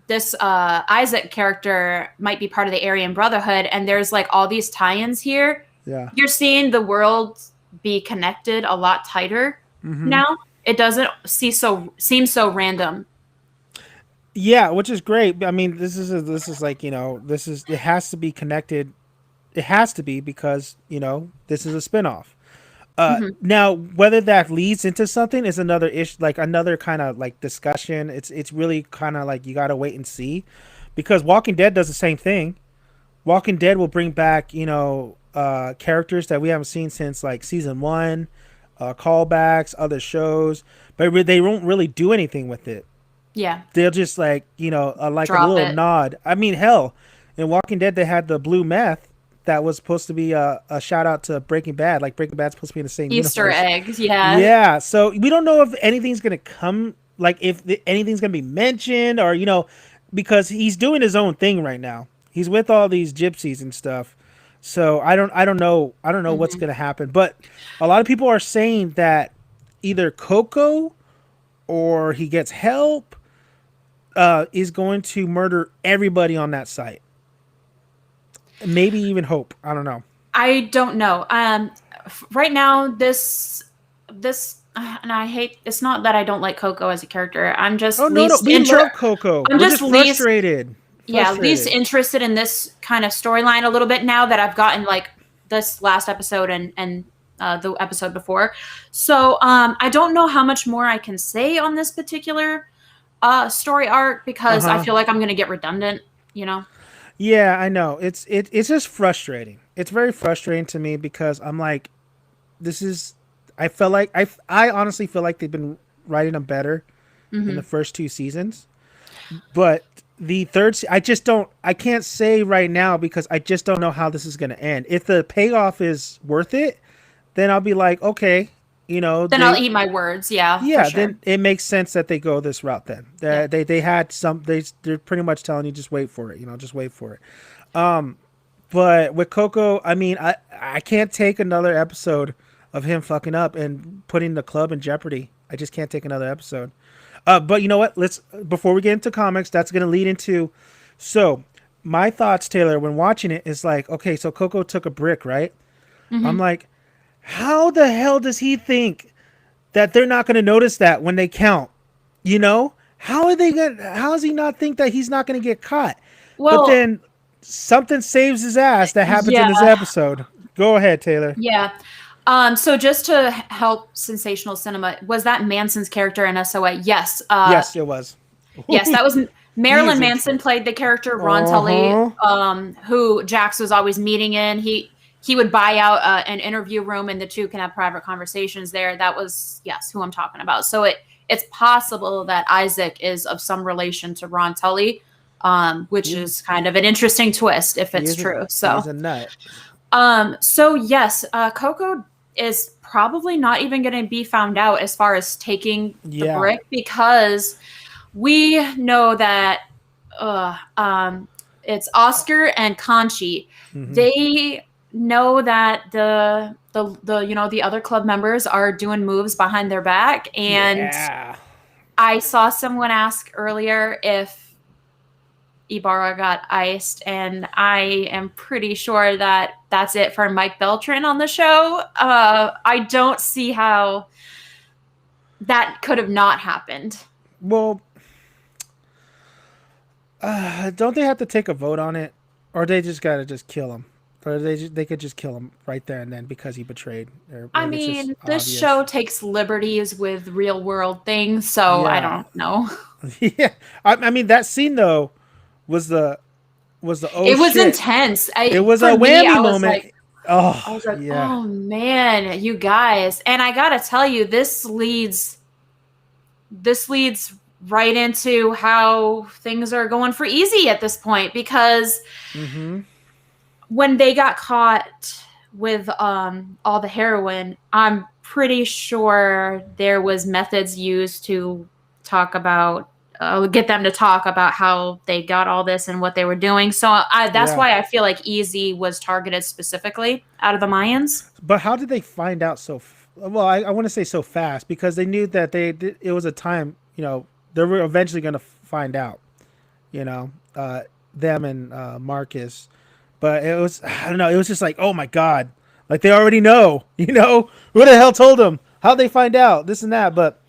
this Isaac character might be part of the Aryan Brotherhood, and there's like all these tie-ins here. Yeah. You're seeing the world be connected a lot tighter now. It doesn't seem so random. Yeah, which is great. I mean, this is like, you know, it has to be connected. It has to be because, you know, this is a spinoff. Now, whether that leads into something is another issue, like another kind of like discussion. It's really kind of like you got to wait and see, because Walking Dead does the same thing. Walking Dead will bring back, you know, characters that we haven't seen since like season 1, callbacks, other shows, but they won't really do anything with it. Yeah, they'll just like, you know, like drop a little it. nod. I mean, hell, in Walking Dead they had the blue meth that was supposed to be a shout out to Breaking Bad. Like Breaking Bad's supposed to be in the same Easter universe. eggs. Yeah. Yeah. So we don't know if anything's gonna come, like if anything's gonna be mentioned, or, you know, because he's doing his own thing right now. He's with all these gypsies and stuff. So I don't know what's gonna happen. But a lot of people are saying that either Coco or he gets help, is going to murder everybody on that site. Maybe even Hope. I don't know. I don't know. Right now, this, and I hate. It's not that I don't like Coco as a character. I'm just we love Coco. We're just frustrated. Least interested in this kind of storyline a little bit now that I've gotten like this last episode and the episode before. So I don't know how much more I can say on this particular story arc, because I feel like I'm going to get redundant, you know? Yeah, I know. It's just frustrating. It's very frustrating to me because I'm like, I felt like, I honestly feel like they've been writing them better in the first 2 seasons. But the third, I can't say right now because I just don't know how this is going to end. If the payoff is worth it, then I'll be like, okay, you know, then I'll eat my words. Yeah. Yeah. Then it makes sense that they go this route. Then they had they're pretty much telling you, just wait for it, you know, just wait for it. But with Coco, I mean, I can't take another episode of him fucking up and putting the club in jeopardy. I just can't take another episode. But you know what? Before we get into comics, that's going to lead into, so my thoughts, Taylor, when watching it is like, okay, so Coco took a brick, right? I'm like, how the hell does he think that they're not going to notice that when they count? You know, how does he not think that he's not going to get caught? Well, but then something saves his ass that happens in this episode. Go ahead, Taylor. Yeah. So just to help sensational cinema, was that Manson's character in SOA? Yes. Yes, it was. Yes, that was Marilyn Manson played the character Ron Tully, who Jax was always meeting in. He would buy out an interview room, and the two can have private conversations there. That was, yes, who I'm talking about. So it's possible that Isaac is of some relation to Ron Tully, which is kind of an interesting twist if it's true. So he's a nut. So yes, Coco is probably not even going to be found out as far as taking the Yeah. brick, because we know that it's Oscar and Conchi. They know that the the other club members are doing moves behind their back, and Yeah. I saw someone ask earlier if Ibarra got iced, and I am pretty sure that that's it for Mike Beltran on the show. I don't see how that could have not happened. Well, don't they have to take a vote on it, or they just gotta just kill him, or they could just kill him right there and then because he betrayed? Or I maybe it's just mean, this obvious. show takes liberties with real world things, so I Yeah. don't know. Yeah. I mean that scene though was the oh It was shit. intense. It was a For me, whammy I was moment. like, Oh yeah. oh man, you guys. And I gotta tell you, this leads right into how things are going for Easy at this point, because when they got caught with all the heroin, I'm pretty sure there was methods used to talk about get them to talk about how they got all this and what they were doing. So that's why I feel like Easy was targeted specifically out of the Mayans. But how did they find out so? Well, I want to say so fast because they knew that it was a time. They were eventually going to find out. You know, them and Marcus. But it was, I don't know. It was just like, oh my god, like they already know. Who the hell told them? How'd they find out? This and that. But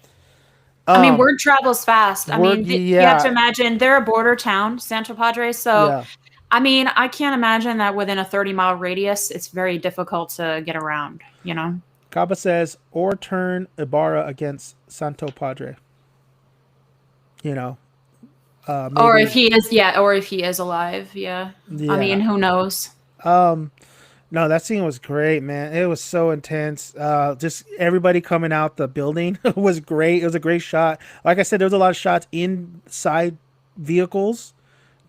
I mean, word travels fast. I mean, you have to yeah, imagine they're a border town, Santo Padre. So, yeah. I mean, I can't imagine that within a 30-mile radius, it's very difficult to get around, Kaba says, or turn Ibarra against Santo Padre. Maybe. Or if he is, or if he is alive, yeah. I mean, who knows? No, that scene was great, man. It was so intense. Just everybody coming out the building was great. It was a great shot. Like I said, there was a lot of shots inside vehicles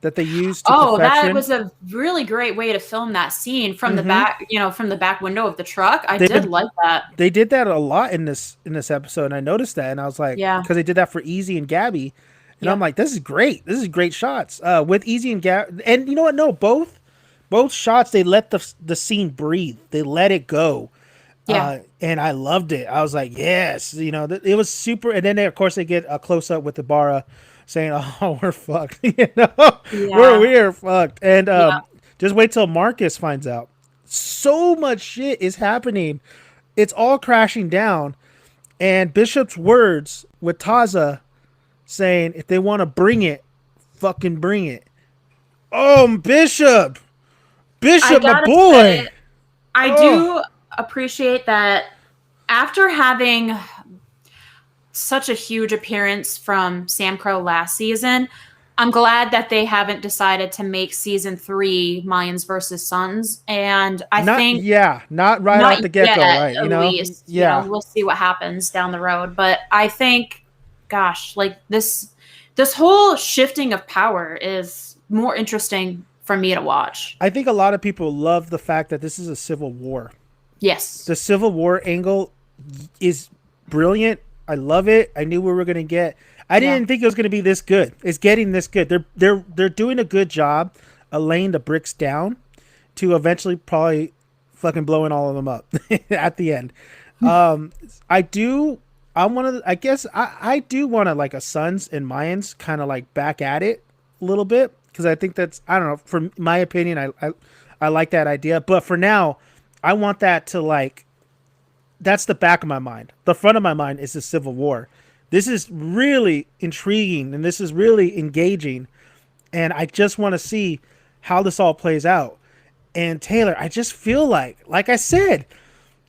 that they used to perfection. That was a really great way to film that scene from the back, from the back window of the truck. I did like that. They did that a lot in this episode, and I noticed that, and I was like, because they did that for Easy and Gabby, and I'm like, this is great. This is great shots with Easy and Gabby. And you know what? No, both shots, they let the scene breathe. They let it go. Yeah. And I loved it. I was like, yes, it was super. And then of course they get a close up with Ibarra saying, oh, we're fucked. We're fucked. And just wait till Marcus finds out. So much shit is happening. It's all crashing down. And Bishop's words with Taza saying, if they want to bring it, fucking bring it. Oh, Bishop, my boy. I do appreciate that after having such a huge appearance from Sam Crow last season, I'm glad that they haven't decided to make season 3 Mayans versus Sons. And not right off the get-go, right? At least, we'll see what happens down the road. But I think, gosh, like this whole shifting of power is more interesting for me to watch. I think a lot of people love the fact that this is a civil war. Yes. The Civil War angle is brilliant. I love it. I knew we were going to get. I didn't think it was going to be this good. It's getting this good. They're doing a good job of laying the bricks down to eventually probably fucking blowing all of them up at the end. I do want to like a Sons and Mayans kind of like back at it a little bit, because I think that's, I don't know, for my opinion, I like that idea. But for now, I want that to like, that's the back of my mind. The front of my mind is the Civil War. This is really intriguing and this is really engaging. And I just want to see how this all plays out. And Taylor, I just feel like I said,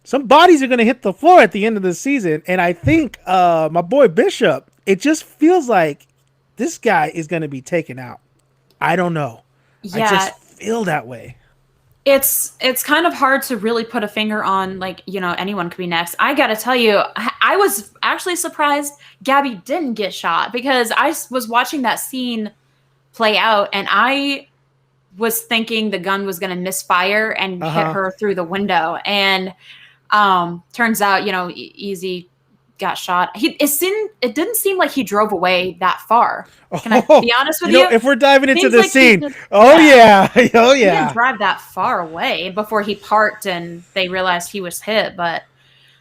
some bodies are going to hit the floor at the end of the season. And I think my boy Bishop, it just feels like this guy is going to be taken out. I don't know. I just feel that way. It's kind of hard to really put a finger on, like, anyone could be next. I got to tell you, I was actually surprised Gabby didn't get shot, because I was watching that scene play out and I was thinking the gun was going to misfire and hit her through the window. And Turns out, Easy got shot. It didn't seem like he drove away that far. Can I Oh, be honest with you? if we're diving into Seems this like he scene, just, oh yeah, yeah, oh he didn't yeah. drive that far away before he parked and they realized he was hit. But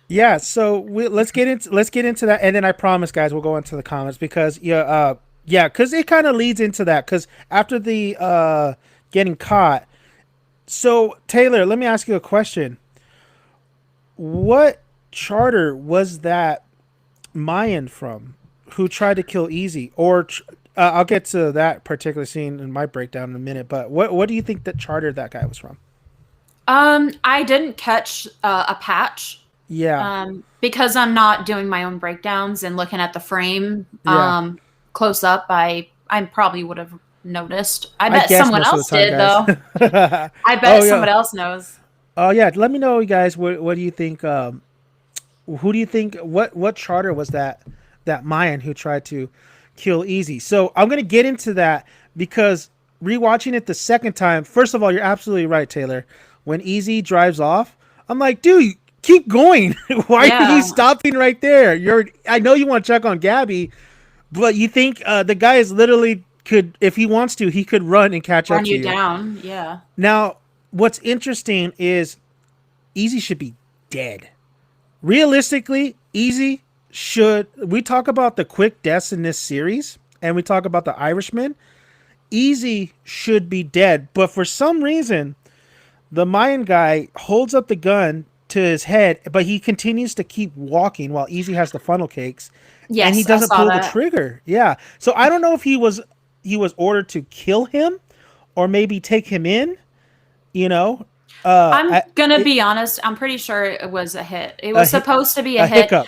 Yeah, so let's get into that, and then I promise, guys, we'll go into the comments because because it kind of leads into that because after the getting caught. So Taylor, let me ask you a question. What charter was that Mayan from who tried to kill Easy? Or I'll get to that particular scene in my breakdown in a minute. But what do you think that charter that guy was from? I didn't catch a patch Yeah, because I'm not doing my own breakdowns and looking at the frame yeah. close up. I probably would have noticed. I I bet guess someone most of the else time, did though. guys. I Oh bet yeah. someone else knows. Oh yeah. Let me know, you guys. What do you think? Who do you think? What charter was that Mayan who tried to kill Easy? So I'm gonna get into that because rewatching it the second time. First of all, you're absolutely right, Taylor. When Easy drives off, I'm like, dude, keep going. Why are you Yeah, stopping right there? I know you want to check on Gabby, but you think the guy is literally could, if he wants to, he could run and catch up run to you you. down. Yeah. Now, what's interesting is Easy should be dead. Realistically, Easy should. We talk about the quick deaths in this series, and we talk about the Irishman. Easy should be dead, but for some reason, the Mayan guy holds up the gun to his head, but he continues to keep walking while Easy has the funnel cakes, and he Yes, I doesn't saw pull the that. trigger. Yeah, so I don't know if he was ordered to kill him or maybe take him in. You know, I'm gonna it, be honest. I'm pretty sure it was a hit. It a was hi- supposed to be a a hit, hiccup.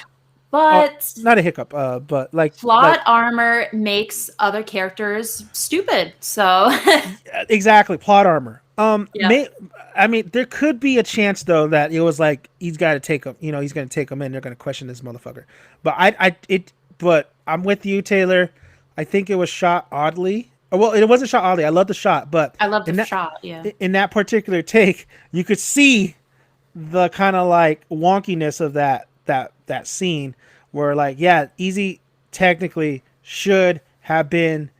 but Not a hiccup. But like plot armor makes other characters stupid. So, exactly plot armor. yeah. I mean, there could be a chance though that it was like he's got to take him. He's going to take him in. They're going to question this motherfucker. But But I'm with you, Taylor. I think it was shot oddly. Well, it wasn't shot oddly. I love the shot, but I love the in that shot. Yeah. in that particular take, you could see the kind of like wonkiness of that scene where like yeah, Easy technically should have been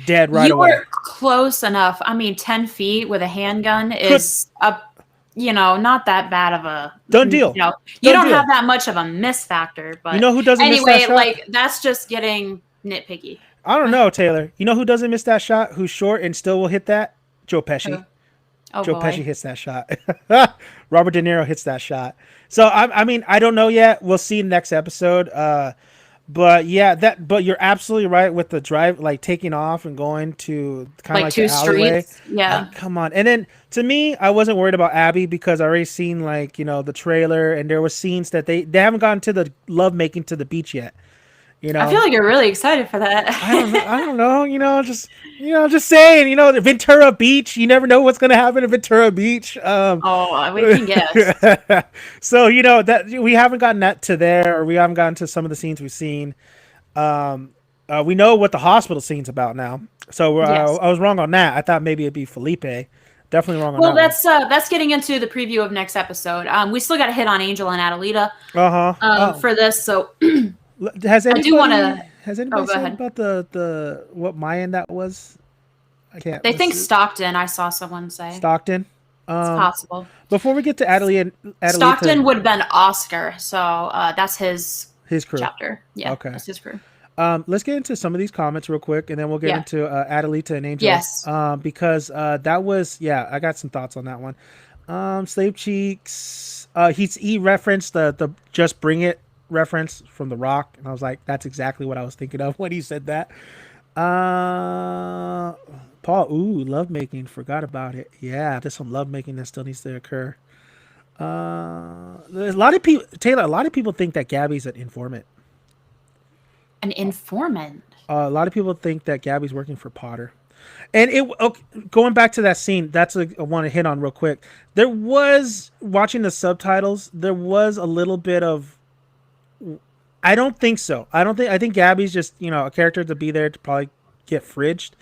dead right You away. were close enough. I mean, 10 feet with a handgun Could is not that bad of a, done deal. you Done don't have deal. that much of a miss factor. You But know who doesn't miss that anyway, shot? like, that's just getting nitpicky. I don't know, Taylor. You know who doesn't miss that shot? Who's short and still will hit that? Joe Pesci. Oh, oh Joe Pesci boy. hits that shot. Robert De Niro hits that shot. So I mean, I don't know yet. We'll see next episode. But yeah, but you're absolutely right with the drive, like taking off and going to kind of Like like the two alleyway. streets. Yeah. Come on. And then to me, I wasn't worried about Abby because I already seen like the trailer, and there was scenes that they haven't gotten to the love making to the beach yet. You I feel know, like you're really excited for I don't know. that. I don't know. Just saying. Ventura Beach. You never know what's gonna happen at Ventura Beach. Oh, we can guess. So that we haven't gotten that to there, or we haven't gotten to some of the scenes we've seen. We know what the hospital scene's about now. So Yes. I was wrong on that. I thought maybe it'd be Felipe. Definitely wrong on Well, that one. that's getting into the preview of next episode. We still got to hit on Angel and Adelita Uh huh. for this. So Has I do want anybody to. has Oh, anybody go said ahead. about the what Mayan that was? I can't. They Let's think see. Stockton. I saw someone say Stockton. it's possible. Before we get to Stockton Adelita, would have been Oscar, so that's his his crew. chapter. Yeah, Okay. that's his crew. Let's get into some of these comments real quick, and then we'll get Yeah. into Adelita and Angel. Yes. Because that was I got some thoughts on that one. Slave Cheeks. He referenced the Just Bring It reference from The Rock, and I was like, that's exactly what I was thinking of when he said that. Paul, lovemaking. Forgot about it. Yeah, there's some lovemaking that still needs to occur. There's a lot of people, Taylor. A lot of people think that Gabby's an informant. An informant. A lot of people think that Gabby's working for Potter. And going back to that scene, that's I want to hit on real quick. There was watching the subtitles. There was a little bit of. I don't think so. I think Gabby's just a character to be there to probably get fridged.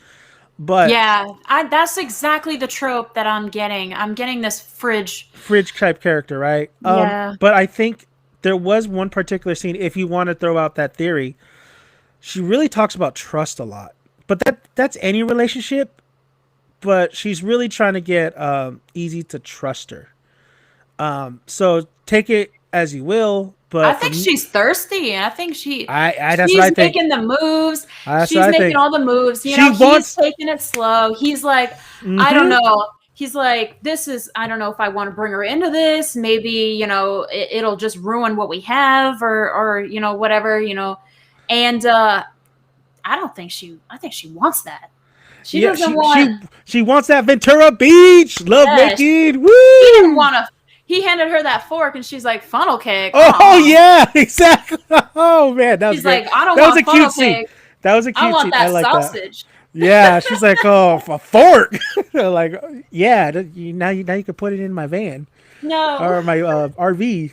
But Yeah, that's exactly the trope that I'm getting. I'm getting this fridge. fridge type character, right? Yeah. But I think there was one particular scene. If you want to throw out that theory, she really talks about trust a lot. But that's any relationship. But she's really trying to get Easy to trust her. So take it as you will. I But think from she's thirsty. I think I that's what I she's think. making the moves. That's what She's I making think. all the moves. You She know, he's wants. taking it slow. He's like, I don't Mm-hmm. know. He's like, this is, I don't know if I want to bring her into this. Maybe, it'll just ruin what we have or, whatever, And I think she wants that. She Yeah, doesn't want, she wants that Ventura Beach love yeah, making. he didn't Woo! want to, he handed her that fork and she's like, funnel cake. Oh yeah, exactly. Oh man, that was She's great. like, I don't That was a want cute funnel scene. cake. That was a I cute want scene. I that like that. sausage. Yeah, she's like, oh, a fork. Like, yeah, now you can put it in my van No. or my RV.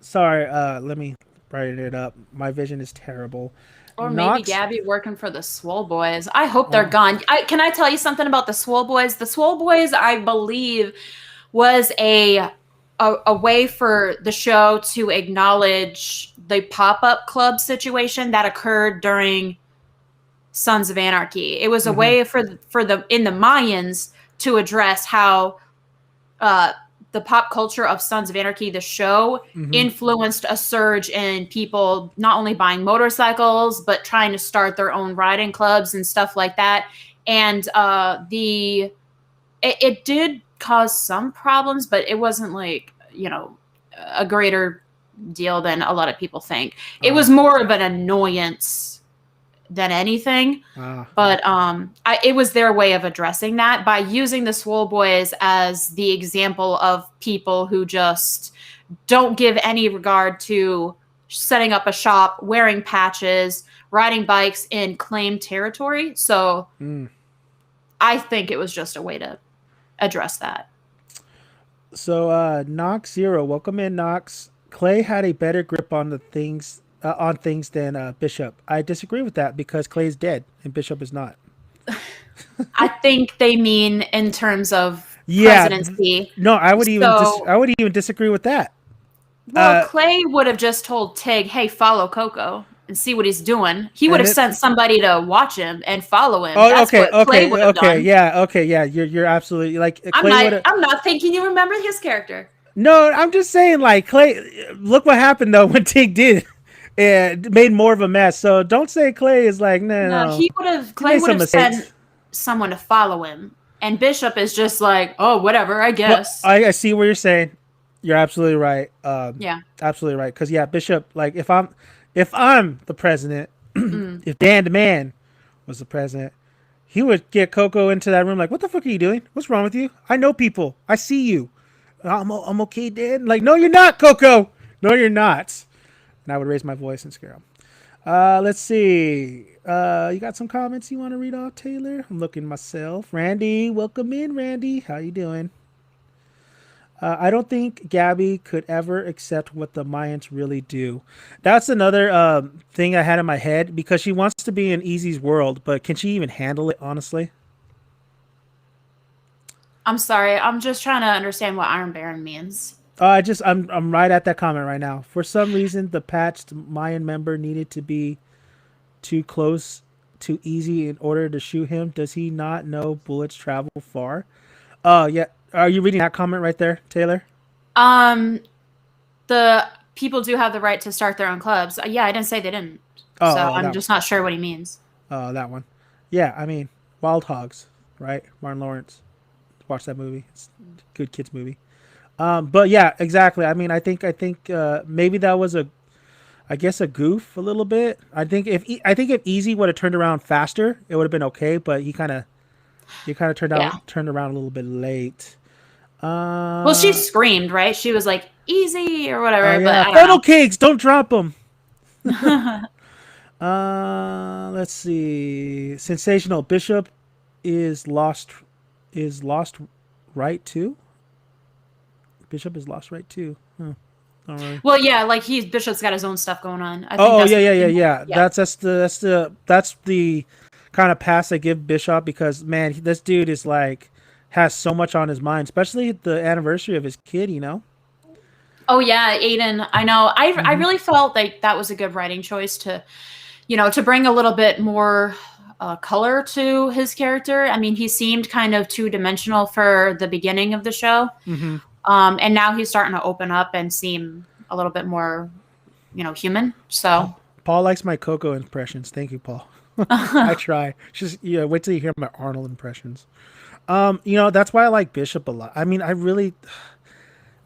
Sorry. Let me brighten it up. My vision is terrible. Or maybe Knox. Gabby working for the Swole Boys. I hope they're Oh. gone. Can I tell you something about the Swole Boys? The Swole Boys, I believe, was a way for the show to acknowledge the pop-up club situation that occurred during Sons of Anarchy. It was a Mm-hmm. way for the in the Mayans to address how uh, the pop culture of Sons of Anarchy, the show, Mm-hmm. influenced a surge in people not only buying motorcycles but trying to start their own riding clubs and stuff like that. And it did cause some problems, but it wasn't like a greater deal than a lot of people think. It was more of an annoyance than anything. But it was their way of addressing that by using the Swole Boys as the example of people who just don't give any regard to setting up a shop, wearing patches, riding bikes in claimed territory. So I think it was just a way to address that. So Knox Zero, welcome in, Knox. Clay had a better grip on things than Bishop. I disagree with that because Clay's dead and Bishop is not. I think they mean in terms of Yeah, presidency. no, I would So, even disagree with that. well, Clay would have just told Tig, "Hey, follow Coco and see what he's doing." He would And have it, sent somebody to watch him and follow him. oh, That's what Clay would have done. yeah. You're absolutely like I'm Clay would not. have. I'm not thinking you remember his character. No, I'm just saying like Clay. Look what happened though when Tig did. It made more of a mess. So don't say Clay is like No, no. he would have. He Clay made would some have mistakes. sent someone to follow him, and Bishop is just like, "Oh, whatever, I Well, guess." I see what you're saying. You're absolutely right. Yeah. Absolutely right. Because yeah, Bishop. Like if I'm the president, if Dan the Man was the president, he would get Coco into that room. Like, what the fuck are you doing? What's wrong with you? I know people. I see you. I'm okay, Dan. Like, no, you're not, Coco. No, you're not. And I would raise my voice and scare him. Let's see. You got some comments you want to read off, Taylor? I'm looking myself. Randy, welcome in, Randy. How you doing? I don't think Gabby could ever accept what the Mayans really do. That's another thing I had in my head because she wants to be in Easy's world, but can she even handle it, honestly? I'm sorry. I'm just trying to understand what Iron Baron means. I'm right at that comment right now. For some reason, the patched Mayan member needed to be too close to Easy in order to shoot him. Does he not know bullets travel far? Oh yeah. Are you reading that comment right there, Taylor? The people do have the right to start their own clubs. Yeah, I didn't say they didn't. So I'm just not sure what he means. Oh, that one. Yeah, I mean, Wild Hogs, right? Martin Lawrence. Watch that movie. It's a good kids movie. But yeah, exactly. I mean, I think maybe that was I guess a goof a little bit. I think if Easy would have turned around faster, it would have been okay. But he kind of turned around a little bit late. Well, she screamed, right? She was like, "Easy" or whatever. Yeah, But I funnel don't cakes, don't drop them. know. Let's see. Sensational Bishop is lost right too. Bishop is lost right too. Huh. All right. Well, yeah, like Bishop's got his own stuff going on. I think Oh that's yeah. That's the kind of pass I give Bishop because man, this dude is like has so much on his mind, especially the anniversary of his kid. You know. Oh yeah, Aiden. I know. I Mm-hmm. really felt like that was a good writing choice to, to bring a little bit more color to his character. I mean, he seemed kind of two dimensional for the beginning of the show, Mm-hmm. and now he's starting to open up and seem a little bit more, human. So. Paul likes my Coco impressions. Thank you, Paul. I try. Just wait till you hear my Arnold impressions. That's why I like Bishop a lot. I mean,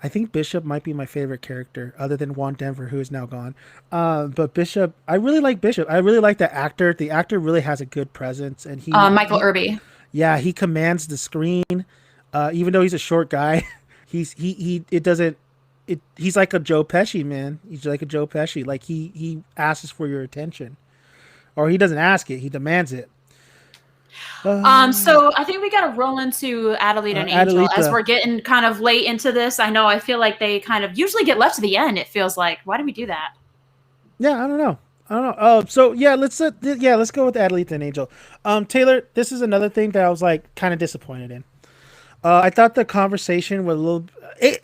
I think Bishop might be my favorite character, other than Juan Denver, who is now gone. But Bishop, I really like Bishop. I really like the actor. The actor really has a good presence, and Michael Irby. yeah, he commands the screen. Even though he's a short guy, it doesn't. He's like a Joe Pesci, man. He's like a Joe Pesci. Like he asks for your attention, or he doesn't ask it. He demands it. So I think we got to roll into Adelita and Angel as we're getting kind of late into this. I know. I feel like they kind of usually get left to the end. It feels like. Why do we do that? Yeah, I don't know. So yeah, let's go with Adelita and Angel. Taylor, this is another thing that I was like kind of disappointed in. I thought the conversation was a little.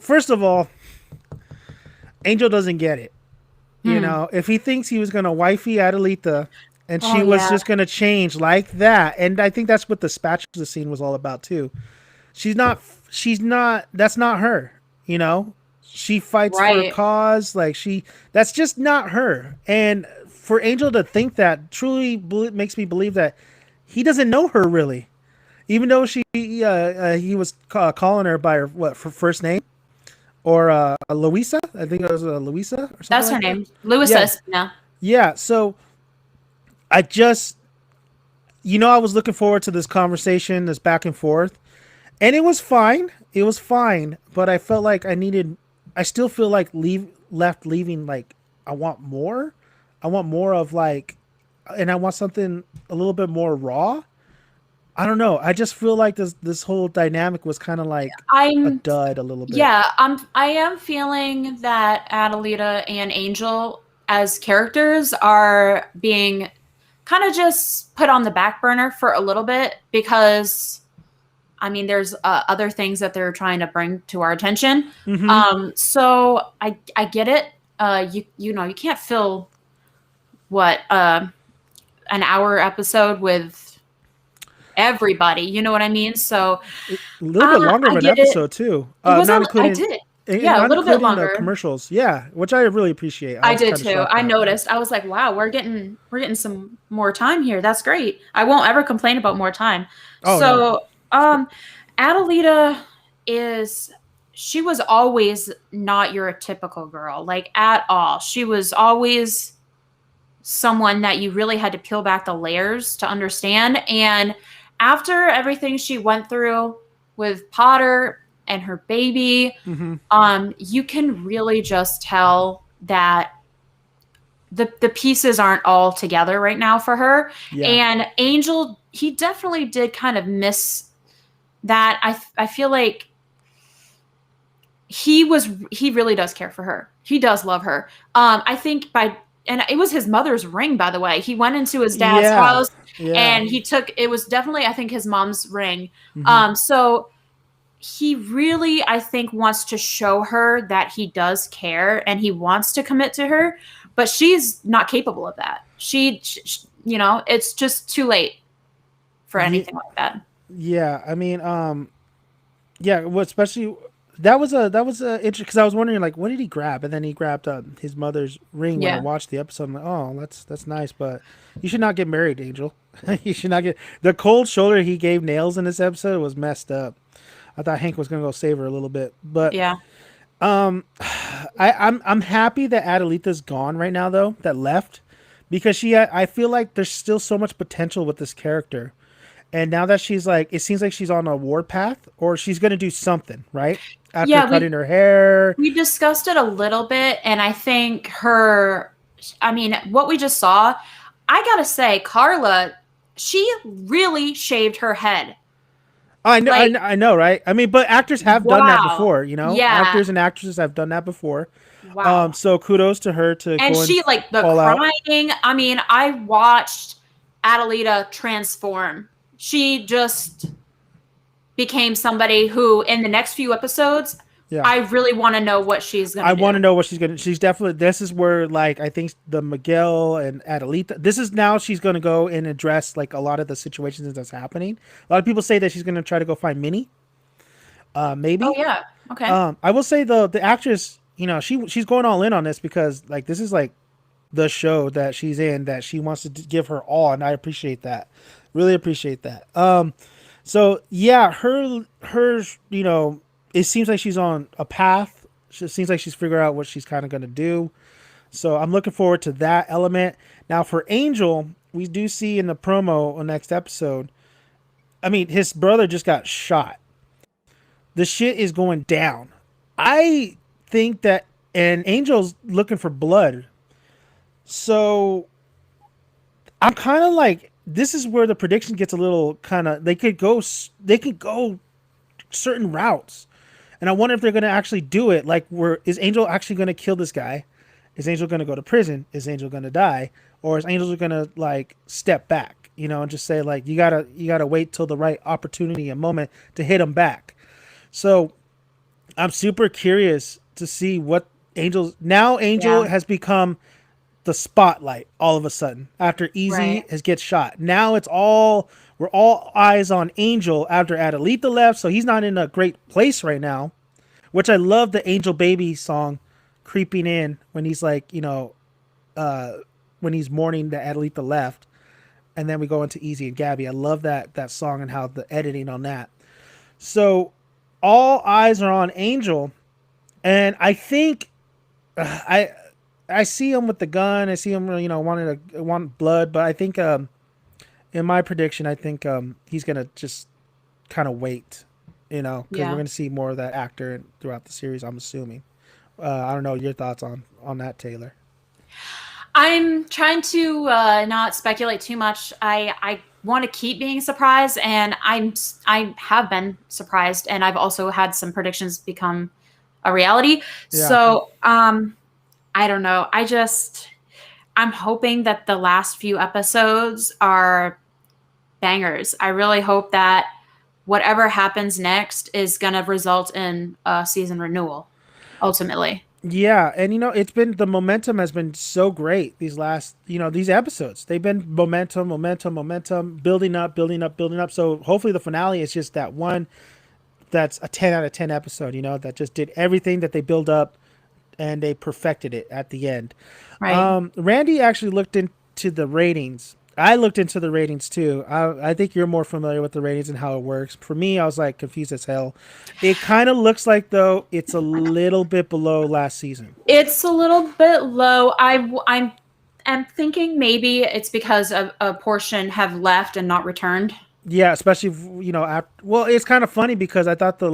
First of all, Angel doesn't get it. You know, if he thinks he was gonna wifey Adelita and she was just gonna change like that, and I think that's what the spatula scene was all about too. She's not. That's not her. You know, she fights for a cause. Like that's just not her. And for Angel to think that truly makes me believe that he doesn't know her really, even though he was calling her by her first name. Or Louisa, I think it was Louisa or something. That's her name, Louisa. Yeah. Yeah. So I just, I was looking forward to this conversation, this back and forth, and it was fine. It was fine, but I felt like I still feel like leaving. Like I want more. I want more of like, and I want something a little bit more raw. I don't know. I just feel like this whole dynamic was kind of like a dud a little bit. Yeah, I am feeling that Adelita and Angel as characters are being kind of just put on the back burner for a little bit because, I mean, there's other things that they're trying to bring to our attention. Mm-hmm. So I get it. You can't fill an hour episode with everybody, you know what I mean? So a little bit longer of an episode too. I did. Yeah, a little bit longer. Commercials, yeah, which I really appreciate. I did too. I noticed. I was like, wow, we're getting some more time here. That's great. I won't ever complain about more time. Adelita she was always not your typical girl, like at all. She was always someone that you really had to peel back the layers to understand. And after everything she went through with Potter and her baby, you can really just tell that the pieces aren't all together right now for her. Yeah. And Angel, he definitely did kind of miss that. I feel like he really does care for her. He does love her. I think and it was his mother's ring, by the way. He went into his dad's house and it was definitely, I think, his mom's ring. So he really, I think, wants to show her that he does care and he wants to commit to her, but she's not capable of that. She it's just too late for anything like that. Yeah. I mean, well, especially that was a interesting, because I was wondering like what did he grab, and then he grabbed his mother's ring. When I watched the episode, I'm like, oh, that's nice, but you should not get married, Angel. You should not get the cold shoulder he gave Nails in this episode was messed up. I thought Hank was gonna go save her a little bit, but yeah. I'm happy that Adelita's gone right now though, that left, because I feel like there's still so much potential with this character. And now that she's like, it seems like she's on a warpath, or she's going to do something, right? After cutting her hair. We discussed it a little bit. And I think what we just saw, I got to say, Carla, she really shaved her head. I know, I know, right? I mean, but actors have done that before, you know? Yeah. Actors and actresses have done that before. Wow. So kudos to her to and she like the crying. Out. I mean, I watched Adelita transform. She just became somebody who, in the next few episodes, I really want to know what she's going to do. I want to know what she's going to. She's definitely. This is where, like, I think the Miguel and Adelita. This is now she's going to go and address like a lot of the situations that's happening. A lot of people say that she's going to try to go find Minnie. Maybe. Oh yeah. Okay. I will say though, the actress, she's going all in on this because like this is like the show that she's in that she wants to give her all, and I appreciate that. Really appreciate that. So yeah, her, it seems like she's on a path. It seems like she's figured out what she's kind of going to do. So I'm looking forward to that element. Now for Angel, we do see in the promo on next episode. I mean, his brother just got shot. The shit is going down. I think that, and Angel's looking for blood. So I'm kind of like, this is where the prediction gets a little kind of, they could go certain routes. And I wonder if they're going to actually do it. Like, is Angel actually going to kill this guy? Is Angel going to go to prison? Is Angel going to die? Or is Angel going to like step back, and just say like, you gotta wait till the right opportunity and moment to hit him back. So I'm super curious to see what Angel has become the spotlight all of a sudden after Easy gets shot. Now we're all eyes on Angel after Adelita left. So he's not in a great place right now, which I love the Angel Baby song creeping in when he's like, when he's mourning that Adelita left. And then we go into Easy and Gabby. I love that song and how the editing on that. So all eyes are on Angel, and I think I see him with the gun. I see him, want blood, but I think in my prediction, I think he's gonna just kind of wait, because we're gonna see more of that actor throughout the series. I'm assuming. I don't know your thoughts on that, Taylor. I'm trying to not speculate too much. I want to keep being surprised, and I have been surprised, and I've also had some predictions become a reality. Yeah. So I don't know. I'm hoping that the last few episodes are bangers. I really hope that whatever happens next is going to result in a season renewal, ultimately. Yeah, and it's been, the momentum has been so great these last, these episodes. They've been momentum, building up. So hopefully the finale is just that one that's a 10 out of 10 episode, that just did everything that they build up and they perfected it at the end. Right. Randy actually looked into the ratings. I looked into the ratings too. I think you're more familiar with the ratings and how it works. For me, I was like confused as hell. It kind of looks like though it's a little bit below last season. It's a little bit low. I'm thinking maybe it's because a portion have left and not returned. Yeah, especially well, it's kind of funny because I thought the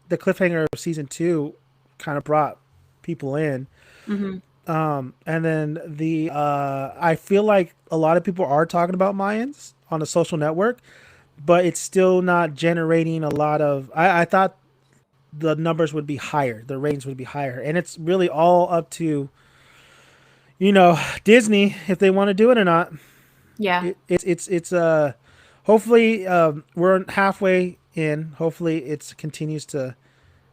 cliffhanger of season 2 kind of brought people in. Mm-hmm. And then I feel like a lot of people are talking about Mayans on a social network, but it's still not generating a lot of, I thought the numbers would be higher. The ratings would be higher. And it's really all up to, Disney, if they want to do it or not. Yeah. It's hopefully, we're halfway in. Hopefully it continues to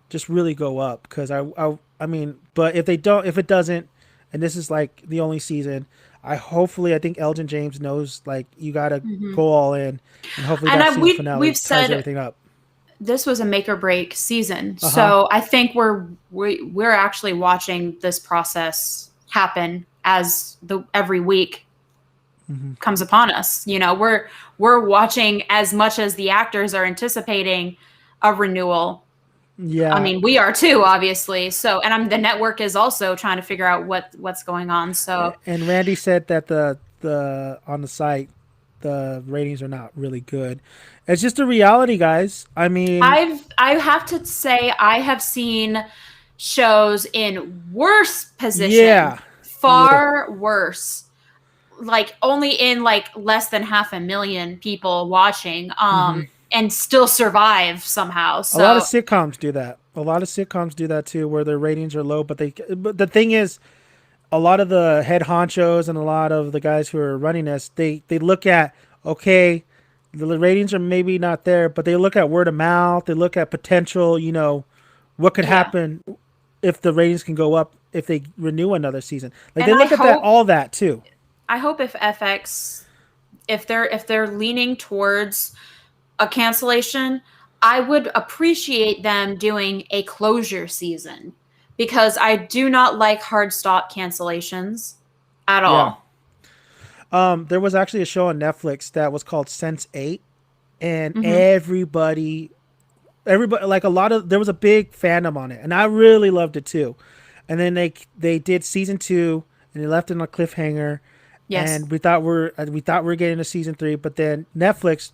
just really go up. Cause I mean, but if it doesn't, and this is like the only season, I think Elgin James knows like you gotta go all in, and hopefully that season finale ties everything up. This was a make or break season, so I think we're actually watching this process happen as every week comes upon us. We're watching as much as the actors are anticipating a renewal. Yeah, I mean, we are too, obviously. So, and the network is also trying to figure out what's going on. So, and Randy said that the on the site, the ratings are not really good. It's just a reality, guys. I mean, I have to say I have seen shows in worse position, far worse. Like only in like less than 500,000 people watching. And still survive somehow. So. A lot of sitcoms do that. A lot of sitcoms do that too, where their ratings are low. But the thing is, a lot of the head honchos and a lot of the guys who are running this, they look at, okay, the ratings are maybe not there, but they look at word of mouth. They look at potential. What could Yeah. happen if the ratings can go up if they renew another season. Like And they look at that all that too. I hope if FX, if they're leaning towards a cancellation, I would appreciate them doing a closure season, because I do not like hard stop cancellations at Yeah. all. There was actually a show on Netflix that was called Sense8, and Hmm. everybody, like a lot of, there was a big fandom on it, and I really loved it too. And then they did season 2, and they left it on a cliffhanger, Yes. and we thought we were getting a season 3, but then Netflix,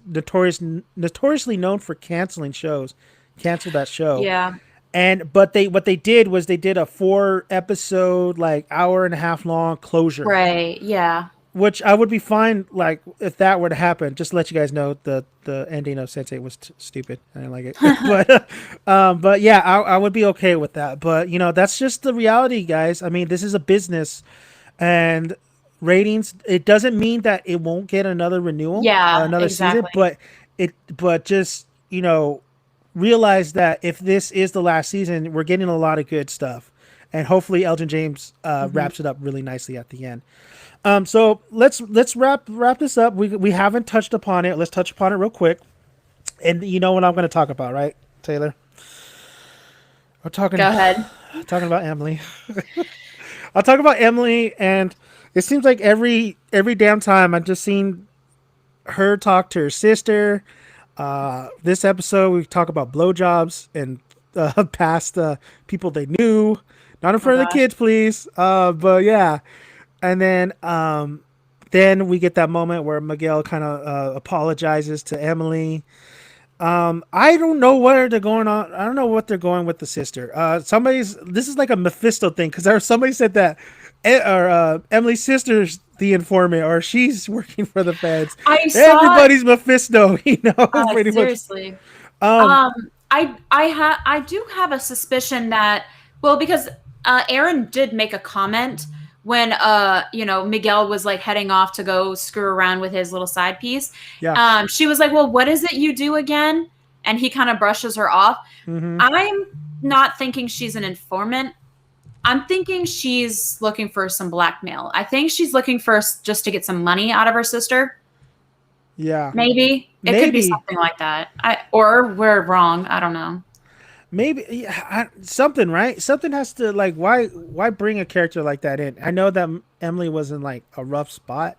notoriously known for canceling shows, canceled that show. Yeah. And but they what they did was they did a 4 episode, like hour and a half long closure, Right. Yeah. which I would be fine, like if that were to happen. Just to let you guys know, the ending of Sense8 was stupid. I didn't like it, but yeah, I would be okay with that. But that's just the reality, guys. I mean, this is a business, and ratings. It doesn't mean that it won't get another renewal, Yeah. another season, Exactly. but just realize that if this is the last season, we're getting a lot of good stuff, and hopefully Elgin James Hmm. wraps it up really nicely at the end. So let's wrap this up. We haven't touched upon it. Let's touch upon it real quick. And you know what I'm going to talk about, right, Taylor? We're talking Go ahead. talking about Emily. I'll talk about Emily, and it seems like every damn time I've just seen her talk to her sister. This episode we talk about blowjobs and past people they knew. Not in Oh front of the gosh. kids, please. But yeah, and then we get that moment where Miguel kind of apologizes to Emily. I don't know where they're going on. I don't know what they're going with the sister. This is like a Mephisto thing, because somebody said that Emily's sister's the informant, or she's working for the feds. I saw. Everybody's Mephisto, pretty much. Seriously. Um, I do have a suspicion that, well, because Aaron did make a comment when Miguel was like heading off to go screw around with his little side piece. yeah. She was like, "Well, what is it you do again?" And he kind of brushes her off. Mm-hmm. I'm not thinking she's an informant. I'm thinking she's looking for some blackmail. I think she's looking for just to get some money out of her sister. Yeah. Maybe it could be Maybe. something like that. Or we're wrong. I don't know. Maybe, yeah, something, right? Something has to, like, why bring a character like that in? I know that Emily was in like a rough spot.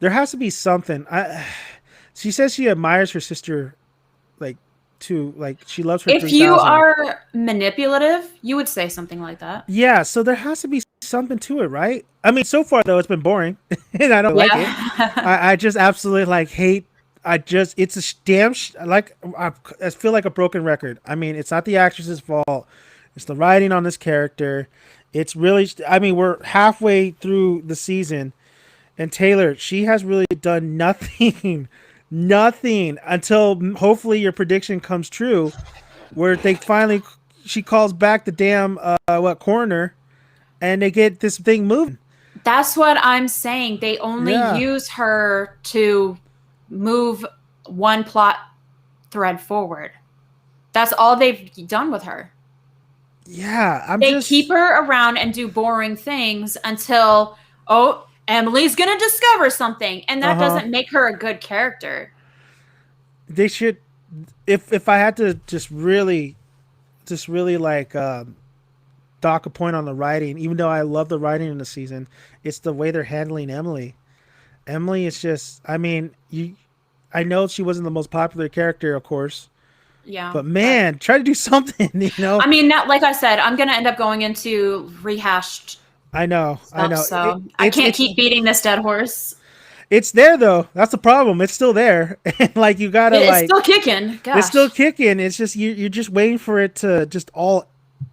There has to be something. She says she admires her sister, like, too, like she loves her If you 3000. are manipulative, you would say something like that. Yeah, so there has to be something to it, right? I mean, so far though, it's been boring, and I don't like it. Yeah. I just absolutely like hate. It's a damn I feel like a broken record. I mean, it's not the actress's fault. It's the writing on this character. It's really, I mean, we're halfway through the season, and Taylor, she has really done nothing, nothing until hopefully your prediction comes true, where they finally, she calls back the damn coroner, and they get this thing moving. That's what I'm saying. They only Yeah, use her to move one plot thread forward. That's all they've done with her. yeah. They keep her around and do boring things until, oh, Emily's going to discover something. And Uh that huh. doesn't make her a good character. They should. If I had to just really like dock a point on the writing, even though I love the writing in the season, it's the way they're handling Emily. Emily is just. I mean, you. I know she wasn't the most popular character, of course, Yeah. but man, try to do something. I mean, now, like I said, I'm going to end up going into rehashed I know. I stuff. know. So I It's can't it's keep beating this dead horse. it's there though. That's the problem. It's still there, and like you gotta It's like. still kicking. It's still Gosh. kicking. It's just you're just waiting for it to just all